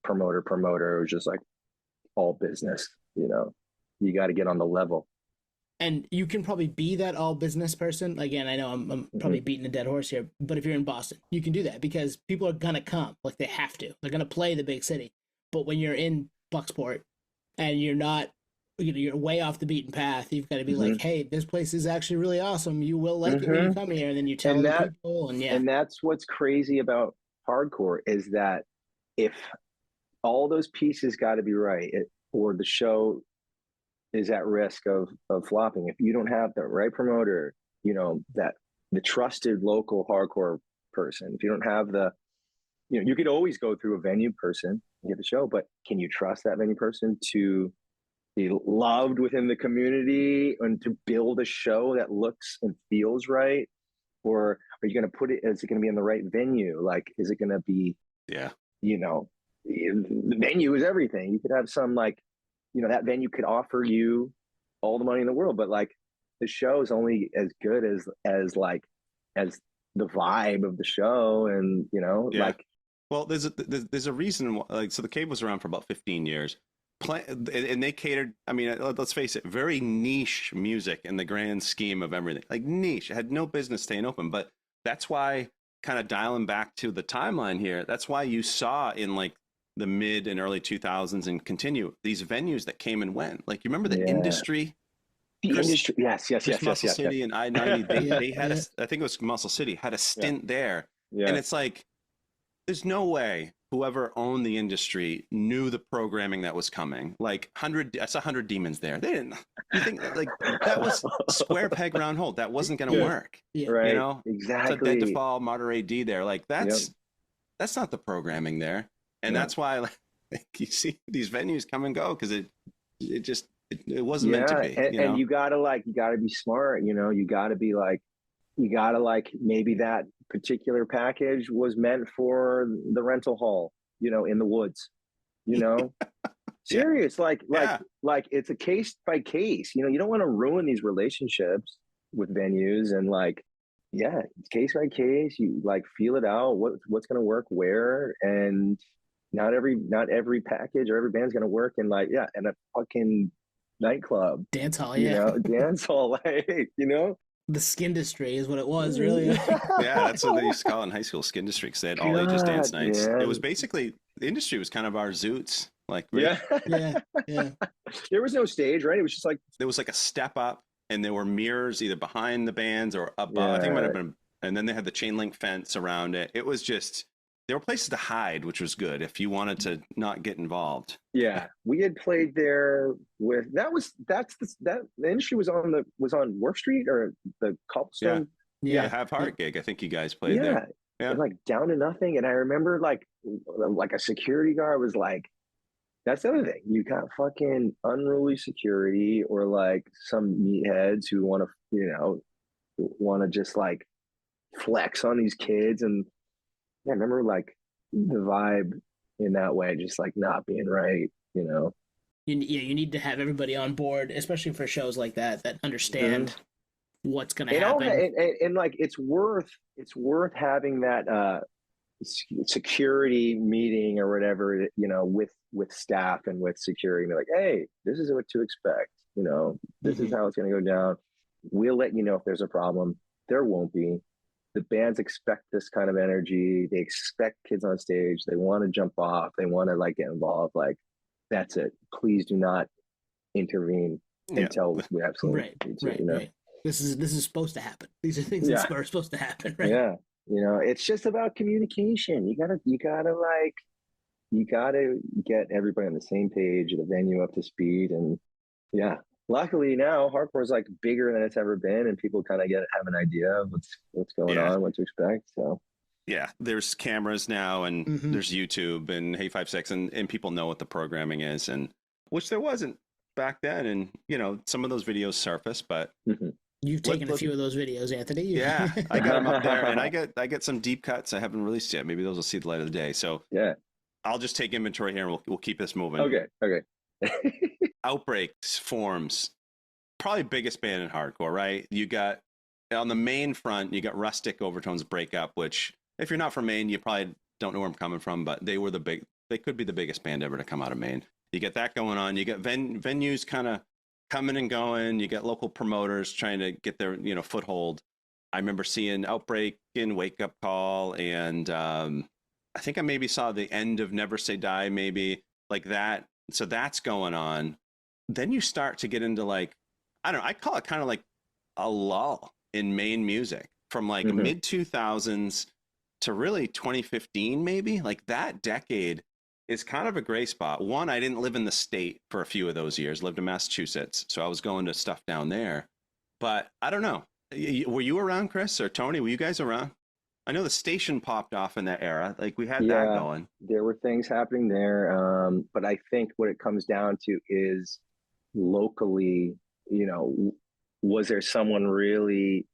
promoter who's just like all business. You got to get on the level. And you can probably be that all business person. Again, I know I'm probably beating a dead horse here, but if you're in Boston, you can do that because people are gonna come, like they have to. They're gonna play the big city. But when you're in Bucksport and you're not, you're way off the beaten path, you've got to be like, hey, this place is actually really awesome. You will like it when you come here, and then you tell the people, and that's what's crazy about hardcore is that if all those pieces got to be right, or the show is at risk of flopping. If you don't have the right promoter, that the trusted local hardcore person, if you don't have you could always go through a venue person and get the show, but can you trust that venue person to be loved within the community and to build a show that looks and feels right? Or are you going to is it going to be in the right venue? Like, is it going to be, the venue is everything. You could have some like, that venue could offer you all the money in the world, but like the show is only as good as the vibe of the show. And, like, well, there's a reason, like, so the Cave was around for about 15 years. and they catered. I mean, let's face it, very niche music in the grand scheme of everything. Like niche, it had no business staying open. But that's why, kind of dialing back to the timeline here, that's why you saw in like the mid and early 2000s and continue these venues that came and went. Like you remember the industry. The industry, yes. Muscle City and I-90. They had I think it was Muscle City had a stint there, and it's like, there's no way whoever owned the industry knew the programming that was coming. Like I saw 100 Demons there. They didn't. You think like that was square peg round hole? That wasn't going to work. Yeah. Right. You know, Exactly. So Dead to Fall, Martyr AD there. Like that's not the programming there, and that's why like you see these venues come and go because it wasn't meant to be. And you gotta be smart. You know, you gotta maybe that particular package was meant for the rental hall, you know, in the woods, you know. Serious, like it's a case by case. You know, you don't want to ruin these relationships with venues, and like, it's case by case. You like feel it out, what's gonna work where, and not every package or every band's gonna work in like in a fucking nightclub, dance hall, you know, dance hall, like, you know. The skin industry is what it was, really. That's what they used to call it in high school, skin district. They had all ages dance nights. Man. It was basically, the industry was kind of our Zootz. Like, yeah. There was no stage, right? It was just like, there was like a step up, and there were mirrors either behind the bands or above. I think it might have been, and then they had the chain link fence around it. It was just, there were places to hide, which was good if you wanted to not get involved. Yeah, we had played there with the industry was on Wharf Street or the Cobblestone. Yeah, Have Heart gig. I think you guys played there. Yeah, like Down to Nothing, and I remember like a security guard was like, that's the other thing. You got fucking unruly security or like some meatheads who want to just like flex on these kids. And I remember like the vibe in that way, just like not being right, you know. You need to have everybody on board, especially for shows like that understand what's going to happen. And like it's worth having that security meeting or whatever, you know, with staff and with security. And be like, hey, this is what to expect. You know, this is how it's going to go down. We'll let you know if there's a problem. There won't be. The bands expect this kind of energy. They expect kids on stage. They want to jump off. They want to like get involved. Like, that's it. Please do not intervene until we absolutely need to. You know, this is supposed to happen. These are things that are supposed to happen, right? Yeah, you know, it's just about communication. You gotta get everybody on the same page, the venue up to speed, and luckily now hardcore is like bigger than it's ever been, and people kind of have an idea of what's going on, what to expect. So there's cameras now, and there's YouTube and Hey 5 6, and people know what the programming is, and which there wasn't back then. And you know, some of those videos surface, but you've taken a few of those videos, Anthony. Yeah, I got them up there, and I get some deep cuts I haven't released yet. Maybe those will see the light of the day. So I'll just take inventory here, and we'll keep this moving. Okay. Outbreak forms probably biggest band in hardcore, right? You got on the Maine front, you got Rustic Overtones Breakup, which if you're not from Maine, you probably don't know where I'm coming from, but they could be the biggest band ever to come out of Maine. You get that going on. You get venues kind of coming and going. You get local promoters trying to get their foothold. I remember seeing Outbreak in Wake Up Call, and I think I maybe saw the end of Never Say Die, maybe like that. So that's going on. Then you start to get into like, I don't know, I call it kind of like a lull in Maine music from like mid 2000s to really 2015, maybe. Like that decade is kind of a gray spot. One, I didn't live in the state for a few of those years, lived in Massachusetts. So I was going to stuff down there. But I don't know. Were you around, Chris or Tony? Were you guys around? I know the station popped off in that era. Like we had that going. There were things happening there. But I think what it comes down to is locally, you know, was there someone really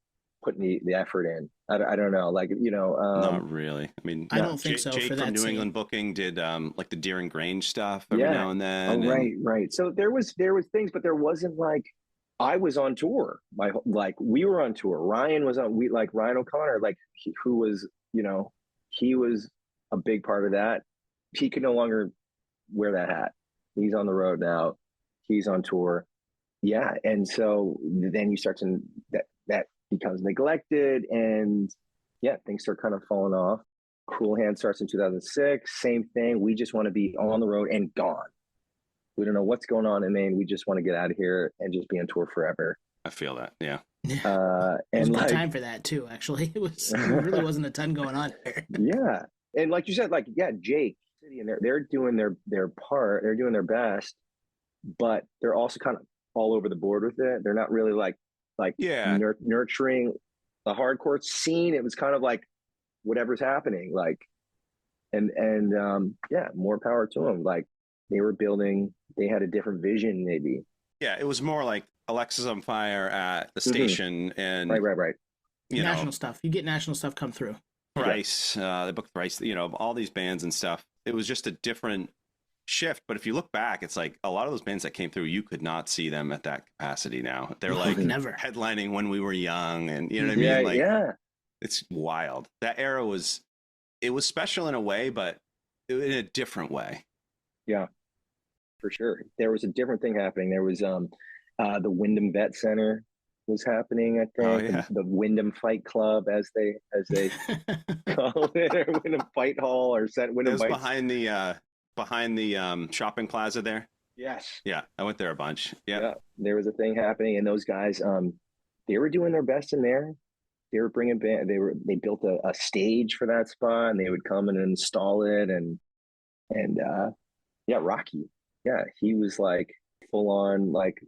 putting the effort in? I don't know. Like, you know, not really. I mean, I don't think so. Jake for from that New scene. England Booking did like the Deering Grange stuff every now and then. Right. So there was things, but there wasn't like, I was on tour. We were on tour. Ryan was on. Ryan O'Connor, who was, you know, he was a big part of that. He could no longer wear that hat. He's on the road now. He's on tour. Yeah. And so then you start to, that becomes neglected, and yeah, things start kind of falling off. Cruel Hand starts in 2006. Same thing. We just want to be on the road and gone. We don't know what's going on in Maine. We just want to get out of here and just be on tour forever. I feel that. Yeah. It was And a good like, time for that too. Actually, it really wasn't a ton going on there. yeah. And like you said, like, yeah, Jake City, and they're doing their part. They're doing their best, but they're also kind of all over the board with it. They're not really like Yeah. nurturing the hardcore scene. It was kind of like whatever's happening, like, and yeah, more power to them. Like, they were building, they had a different vision, maybe. Yeah, it was more like Alexis on Fire at the station, and Right. You national know, stuff. You get national stuff come through. Price, they booked Price, you know, all these bands and stuff. It was just a different shift. But if you look back, it's like a lot of those bands that came through, you could not see them at that capacity now. They're like never headlining When We Were Young, and you know what I mean? Like, Yeah. it's wild. That era it was special in a way, but in a different way. Yeah, for sure. There was a different thing happening. There was the Wyndham Vet Center was happening, I think. Oh, yeah. The Wyndham Fight Club, as they call it, or Wyndham Fight Hall, or It was Fight. behind the shopping plaza there. Yes. Yeah, I went there a bunch. Yeah, there was a thing happening, and those guys, they were doing their best in there. They were bringing band. They built a stage for that spot, and they would come and install it, and yeah, Rocky. Yeah, he was like full on, like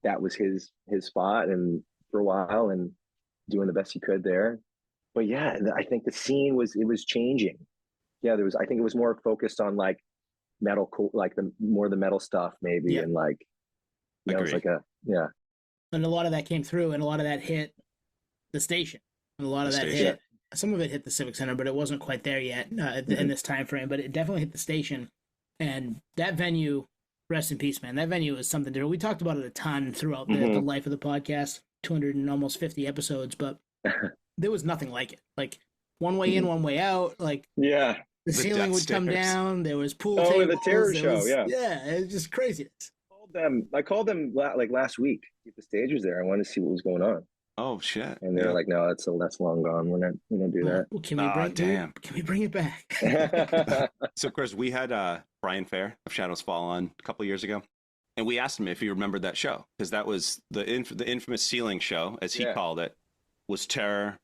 that was his spot, and for a while, and doing the best he could there. But yeah, I think the scene was changing. Yeah, I think it was more focused on like metal, like the metal stuff maybe, Yeah. and like, you know, it's like and a lot of that came through, and a lot of that hit the station, and a lot of that hit. Some of it hit the Civic Center, but it wasn't quite there yet in this time frame. But it definitely hit the station, and that venue. Rest in peace, man. That venue is something different. We talked about it a ton throughout the life of the podcast, 200 and almost 50 episodes, but there was nothing like it. Like, one way in, one way out. Like, yeah, the ceiling would come down. There was pool tables. Oh, the terror show, yeah. Yeah, it was just craziness. I called them like last week. If the stage was there, I wanted to see what was going on. Oh shit! And they're like, "No, that's long gone. We don't do that." Well, can we bring it back? So, Chris, we had Brian Fair of Shadows Fall on a couple years ago, and we asked him if he remembered that show, because that was the infamous ceiling show, as he called it, was Terror,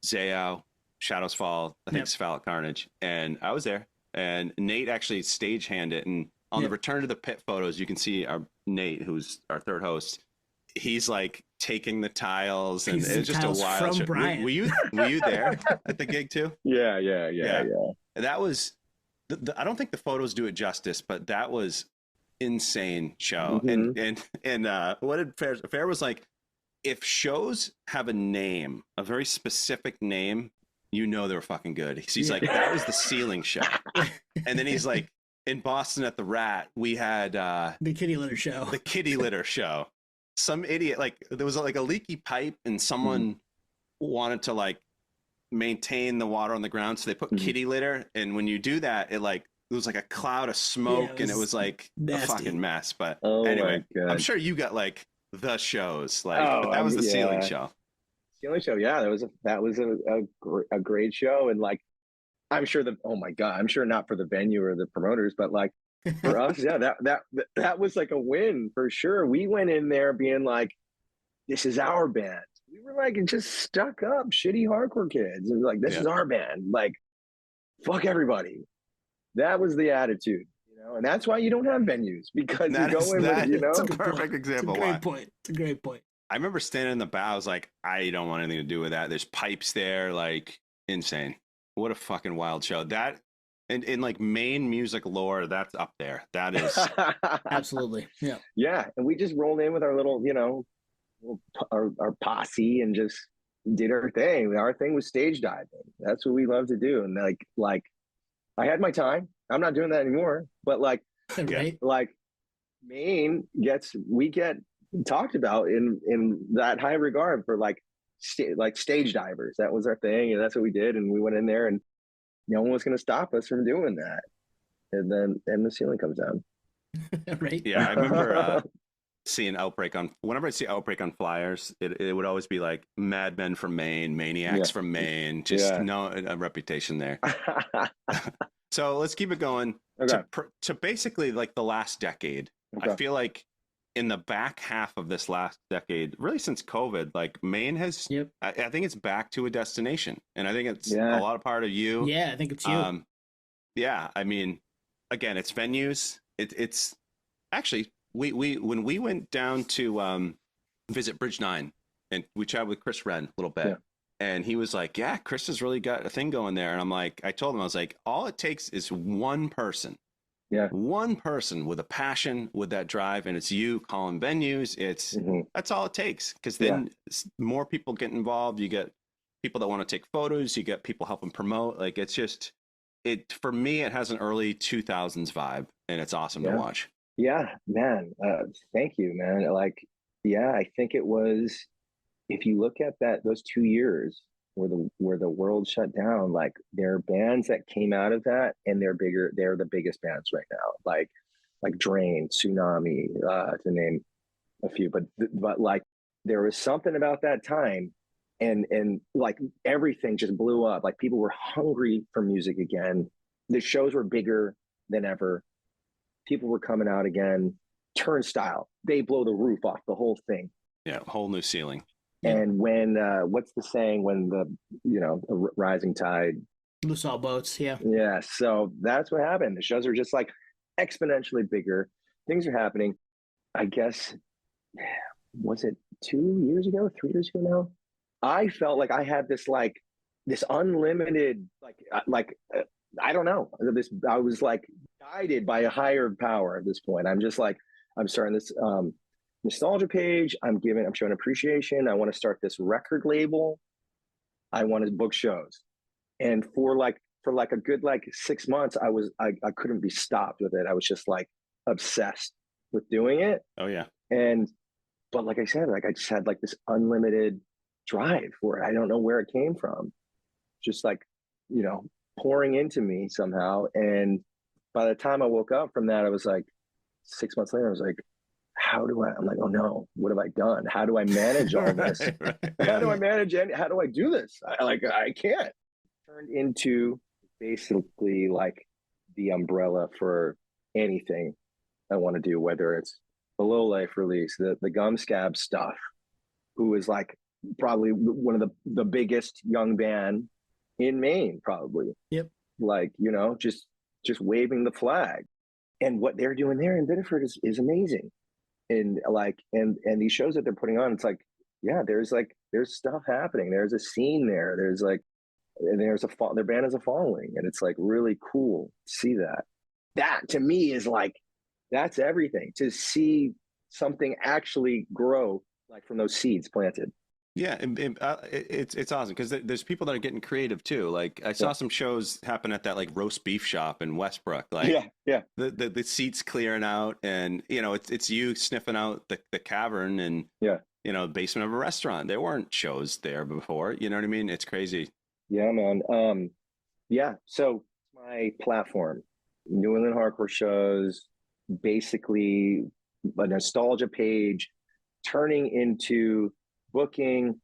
Zao, Shadows Fall, I think Cephalic Carnage, and I was there, and Nate actually stagehand it, and on the Return to the Pit photos, you can see our Nate, who's our third host. He's like taking the tiles, and it's just a wild show. Were you there at the gig too? Yeah. That was, I don't think the photos do it justice, but that was insane show. And what did Fair was like, if shows have a name, a very specific name, you know they're fucking good. He's like, that was the ceiling show. And then he's like, in Boston at the Rat, we had the kitty litter show. The kitty litter show. Some idiot, like, there was like a leaky pipe, and someone wanted to like maintain the water on the ground, so they put kitty litter, and when you do that, it was like a cloud of smoke, and it was like nasty. A fucking mess. But anyway, I'm sure you got like the shows, like, but that was the ceiling show. Ceiling show, yeah, that was a great show, and like, I'm sure I'm sure not for the venue or the promoters, but like, for us, yeah, that was like a win for sure. We went in there being like, this is our band. We were like just stuck up, shitty hardcore kids. And like, this is our band. Like, fuck everybody. That was the attitude, you know, and that's why you don't have venues, because you go in with, you know. It's a perfect example. It's a great point. It's a great point. I remember standing in the bow, I was like, I don't want anything to do with that. There's pipes there, like, insane. What a fucking wild show. That, and in like Maine music lore, that's up there. That is absolutely, yeah. And we just rolled in with our little, you know, our posse, and just did our thing. Our thing was stage diving. That's what we love to do. And like I had my time. I'm not doing that anymore. But like, like Maine we get talked about in that high regard for like stage divers. That was our thing, and that's what we did. And we went in there, and no one was going to stop us from doing that. And then the ceiling comes down. Right? Yeah, I remember seeing Outbreak on, whenever I see Outbreak on flyers, it would always be like madmen from Maine, maniacs Yeah. from Maine, just Yeah. no a reputation there. So let's keep it going Okay. to basically like the last decade. I Okay. feel like in the back half of this last decade, really since COVID, like Maine has, Yep. I think it's back to a destination, and I think it's a Yeah. lot of part of you. Yeah, I think it's you. Yeah, I mean, again, it's venues. It's actually we when we went down to visit Bridge 9, and we chatted with Chris Wren a little bit. Yeah. And he was like, yeah, Chris has really got a thing going there. And I'm like, I told him, I was like, all it takes is one person. Yeah. One person with a passion, with that drive, and it's you calling venues. That's all it takes. Because then more people get involved. You get people that want to take photos. You get people helping promote. Like it's just, for me, it has an early 2000s vibe, and it's awesome to watch. Yeah, man. Thank you, man. Like, yeah, I think it was, if you look at those 2 years where the world shut down, like there are bands that came out of that and they're the biggest bands right now. Like Drain, Tsunami, to name a few. But like there was something about that time, and like everything just blew up. Like people were hungry for music again. The shows were bigger than ever. People were coming out again. Turnstile, they blow the roof off the whole thing. Yeah, whole new ceiling. And when what's the saying, when the rising tide lifts all boats. Yeah. So that's what happened. The shows are just like exponentially bigger. Things are happening. I guess, was it 2 years ago, 3 years ago now? I felt like I had this unlimited I don't know, I was like guided by a higher power at this point. I'm just like, I'm starting this nostalgia page. I'm showing appreciation. I want to start this record label. I want to book shows. And for a good 6 months, I couldn't be stopped with it. I was just like obsessed with doing it. Oh yeah. But like I said, like I just had like this unlimited drive for it. I don't know where it came from. Just like, pouring into me somehow. And by the time I woke up from that, I was like, 6 months later, I was like, I'm like, oh no, what have I done? How do I manage all this? Right. How do I manage how do I do this? I can't. Turned into basically like the umbrella for anything I want to do, whether it's the Lowlife release, the Gum Scab stuff, who is like probably one of the biggest young band in Maine, probably. Yep. Like, just waving the flag. And what they're doing there in Biddeford is amazing. And like, and these shows that they're putting on, it's like, yeah, there's stuff happening. There's a scene there. There's like, and their band has a following, and it's like really cool to see that. That to me is like, that's everything, to see something actually grow like from those seeds planted. Yeah, it's awesome because there's people that are getting creative too. Like I saw some shows happen at that like roast beef shop in Westbrook. Like the seats clearing out, and it's you sniffing out the cavern and basement of a restaurant. There weren't shows there before. You know what I mean? It's crazy. Yeah, man. So my platform, New England Hardcore shows, basically a nostalgia page, turning into booking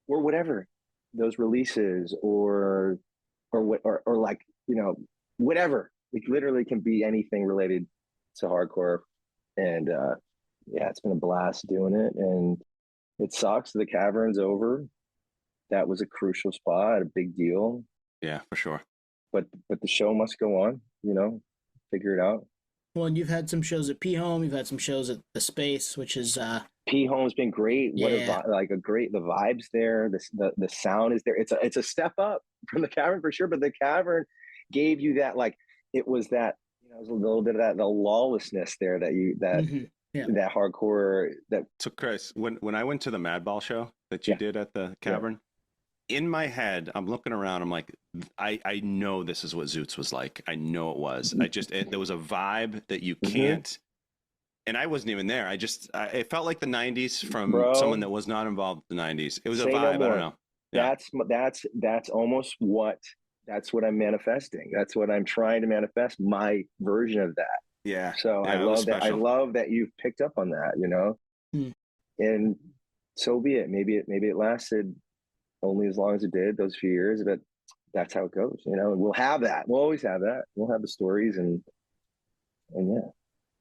or whatever, those releases or like, whatever. It literally can be anything related to hardcore. And it's been a blast doing it. And it sucks the cavern's over. That was a crucial spot, a big deal. Yeah, for sure. But the show must go on, figure it out. Well, and you've had some shows at P Home, you've had some shows at the Space, which is P Home's been great. What the vibes there, the sound is there. It's a step up from the cavern for sure, but the cavern gave you that, like, it was that, it was a little bit of that, the lawlessness there that hardcore that. So Chris, when I went to the Madball show that you did at the cavern, in my head, I'm looking around. I'm like, I know this is what Zootz was like. I know it was. There was a vibe that you can't. And I wasn't even there. It felt like the 90s from someone that was not involved in the 90s. It was a vibe. I don't know. Yeah. That's almost that's what I'm manifesting. That's what I'm trying to manifest, my version of that. Yeah. So Yeah, I it was love that. I special. love that you've picked up on that, Hmm. and so be it. Maybe it lasted only as long as it did, those few years, but that's how it goes, and we'll have that. We'll always have that. We'll have the stories and yeah,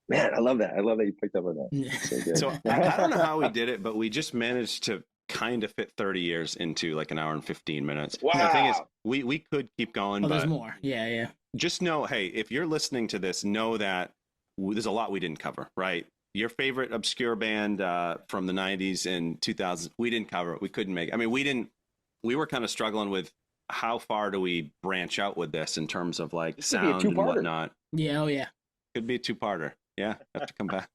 man, I love that. I love that you picked up on that. It's so good. So I don't know how we did it, but we just managed to kind of fit 30 years into like an hour and 15 minutes. Wow. The thing is, we could keep going, Oh, there's but more. Yeah. just know, hey, if you're listening to this, know that there's a lot we didn't cover, right? Your favorite obscure band from the 90s and 2000s, we didn't cover it. We couldn't make it. I mean, we were kind of struggling with how far do we branch out with this in terms of like sound and whatnot. Yeah. Oh, yeah. Could be a two-parter. Yeah, have to come back.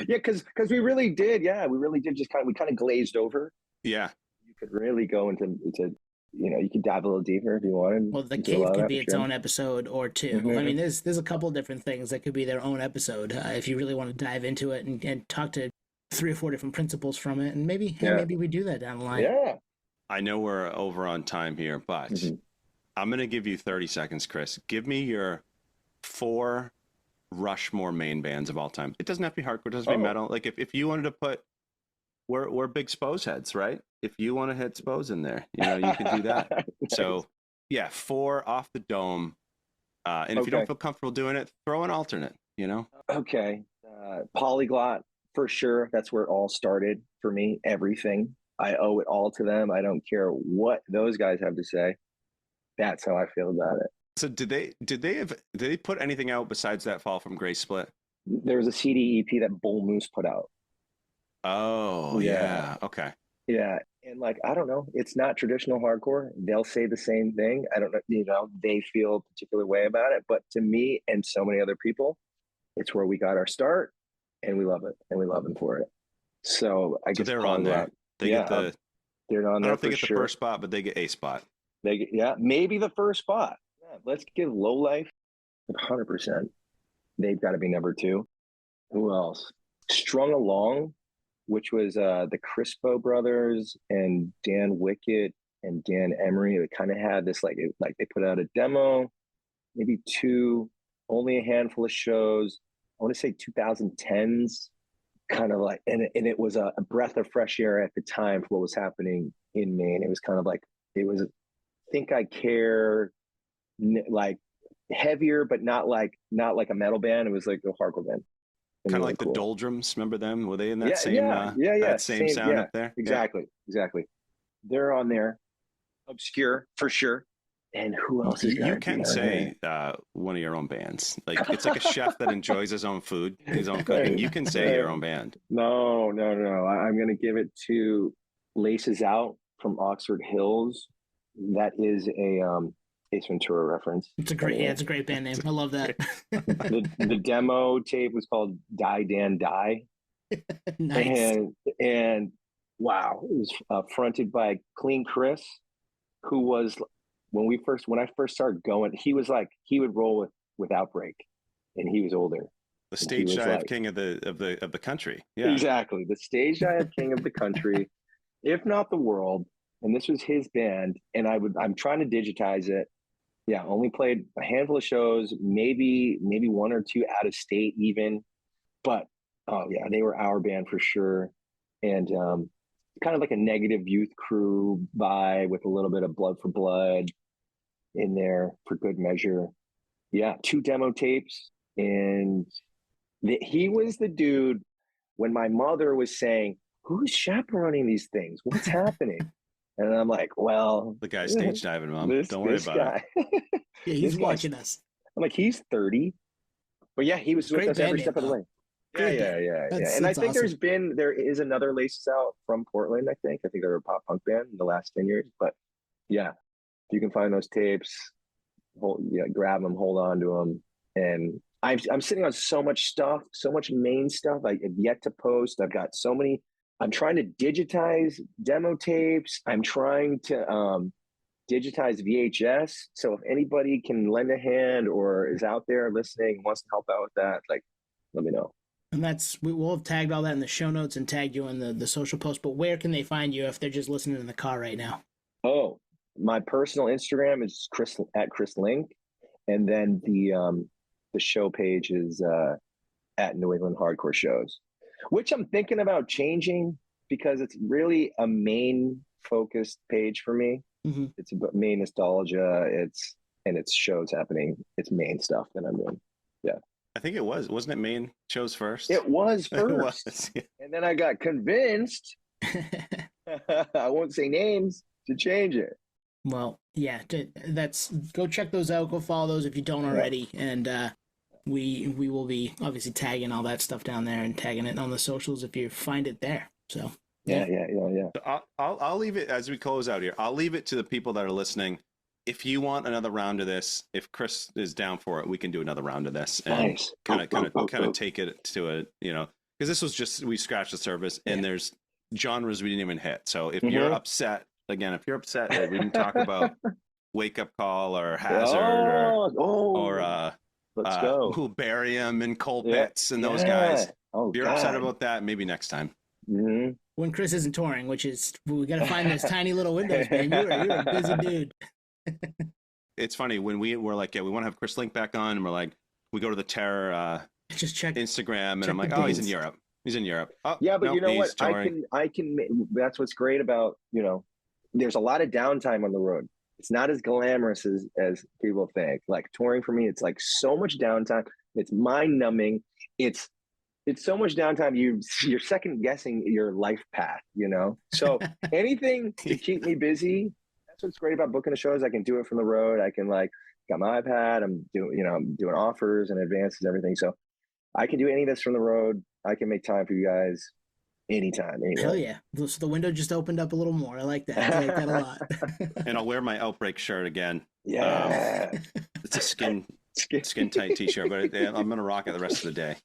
Yeah, because we really did. Yeah, we really did. Just we kind of glazed over. Yeah, You could really go into you could dive a little deeper if you wanted. Well, the into Cave could that, be for its sure. own episode or two. Mhm. I mean, there's a couple different things that could be their own episode if you really want to dive into it and talk to 3 or 4 different principles from it, and maybe we do that down the line. Yeah. I know we're over on time here, but Mhm. I'm going to give you 30 seconds, Chris. Give me your 4 Rushmore Maine bands of all time. It doesn't have to be hardcore. It doesn't have to be metal. Like if you wanted to put, we're big Spose heads, right? If you want to hit Spose in there, you can do that. Nice. So yeah, 4 off the dome. And if you don't feel comfortable doing it, throw an alternate, Okay. Polyglot, for sure. That's where it all started for me. Everything. I owe it all to them. I don't care what those guys have to say. That's how I feel about it. So did they put anything out besides that Fall from Grace split? There was a CD EP that Bull Moose put out. Oh, yeah. Okay. Yeah. And I don't know, it's not traditional hardcore. They'll say the same thing. I don't know, they feel a particular way about it. But to me and so many other people, it's where we got our start and we love it and we love them for it. So I guess they're on there. They get they're on there. I don't know if they get for the first spot, but they get a spot. Maybe the first spot. Yeah, let's give Lowlife 100%. They've got to be number 2. Who else? Strung Along, which was the Crispo brothers and Dan Wickett and Dan Emery. They kind of had this they put out a demo, maybe 2, only a handful of shows. I want to say 2010s, kind of and it was a breath of fresh air at the time for what was happening in Maine. It was kind of it was Think I Care, heavier, but not like a metal band. It was like a hardcore band. Kind of like the Doldrums. Remember them? Were they in that same sound up there? Exactly. They're on there. Obscure for sure. And who else is you can say one of your own bands. Like it's like a chef that enjoys his own food, his own cooking. You can say your own band. No. I'm gonna give it to Laces Out from Oxford Hills. That is a Ace Ventura reference. It's a great band name. I love that. the demo tape was called Die Dan Die. Nice. And wow, it was fronted by Clean Chris, who was when I first started going, he would roll with Outbreak, and he was older. The stage dive king of the country. Yeah, exactly. The stage dive king of the country, if not the world. And this was his band, and I'm trying to digitize it. Yeah, only played a handful of shows, maybe 1 or 2 out of state even. But oh yeah, they were our band for sure. And kind of like a Negative Youth crew vibe with a little bit of Blood for Blood in there for good measure. Yeah, 2 demo tapes. And he was the dude when my mother was saying, who's chaperoning these things? What's happening? And I'm like, well, the guy stage diving, Mom. Don't worry about it. Yeah, he's watching us. I'm like, he's 30. But yeah, he was with us every step of the way. Yeah. And I think awesome. There is another Laces Out from Portland, I think. I think they're a pop punk band in the last 10 years. But yeah, if you can find those tapes, grab them, hold on to them. And I'm sitting on so much stuff, so much Maine stuff I have yet to post. I've got so many. I'm trying to digitize demo tapes. I'm trying to digitize VHS. So if anybody can lend a hand or is out there listening, wants to help out with that, let me know. And we'll have tagged all that in the show notes and tagged you in the social post. But where can they find you if they're just listening in the car right now? Oh, my personal Instagram is Chris Link, and then the show page is at New England Hardcore shows, which I'm thinking about changing because it's really a Maine focused page for me. Mm-hmm. It's about Maine nostalgia. It's shows happening. It's Maine stuff that I'm doing. Yeah. I think it wasn't it Maine shows first? It was first. It was, yeah. And then I got convinced, I won't say names, to change it. Well, yeah, that's go check those out. Go follow those if you don't already, and we will be obviously tagging all that stuff down there and tagging it on the socials if you find it there. So Yeah. So I'll leave it as we close out here. I'll leave it to the people that are listening. If you want another round of this, if Chris is down for it, we can do another round of this and Nice. kind of take it to a, because this was just, we scratched the surface and there's genres we didn't even hit. So if you're upset, again, that we didn't talk about Wake Up Call or Hazard or let's go. who Barium and Colpitts and those guys. Oh, if you're upset about that, maybe next time. Mm-hmm. when Chris isn't touring, which is, we got to find those tiny little windows, man. You're a busy dude. It's funny when we were like, yeah, we want to have Chris Link back on, and we're like, we go to the Terror Just check Instagram, and check I'm like, the oh, he's in dates. Europe. He's in Europe. Oh, Yeah, but nope, you know what? he's touring. I can. That's what's great about, there's a lot of downtime on the road. It's not as glamorous as people think. Like touring for me, it's like so much downtime. It's mind numbing. It's so much downtime. You're second guessing your life path. So anything to keep me busy. That's what's great about booking the shows. I can do it from the road. I can got my iPad. I'm doing offers and advances, everything. So I can do any of this from the road. I can make time for you guys anytime. Anyway. Hell yeah. So the window just opened up a little more. I like that. I like that a lot. And I'll wear my Outbreak shirt again. Yeah. It's a skin tight t-shirt, but I'm gonna rock it the rest of the day.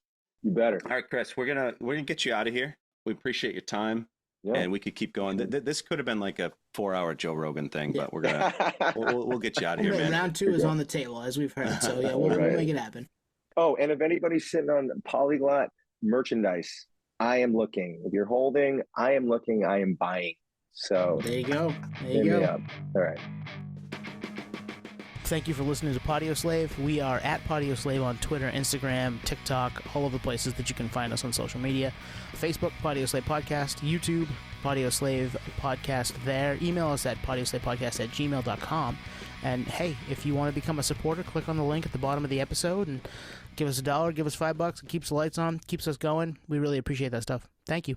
You better. All right, Chris, we're gonna get you out of here. We appreciate your time, and we could keep going. This could have been like a 4-hour Joe Rogan thing, but we're gonna we'll get you out of here, man. Round 2 is on the table, as we've heard. So yeah, we'll make it happen. Oh, and if anybody's sitting on Polyglot merchandise, I am looking. If you're holding, I am looking. I am buying. So there you go. Hit me up. All right. Thank you for listening to Podio Slave. We are at Podio Slave on Twitter, Instagram, TikTok, all of the places that you can find us on social media. Facebook, Podio Slave Podcast. YouTube, Podio Slave Podcast there. Email us at podioslavepodcast@gmail.com. And hey, if you want to become a supporter, click on the link at the bottom of the episode and give us $1, give us $5. It keeps the lights on, keeps us going. We really appreciate that stuff. Thank you.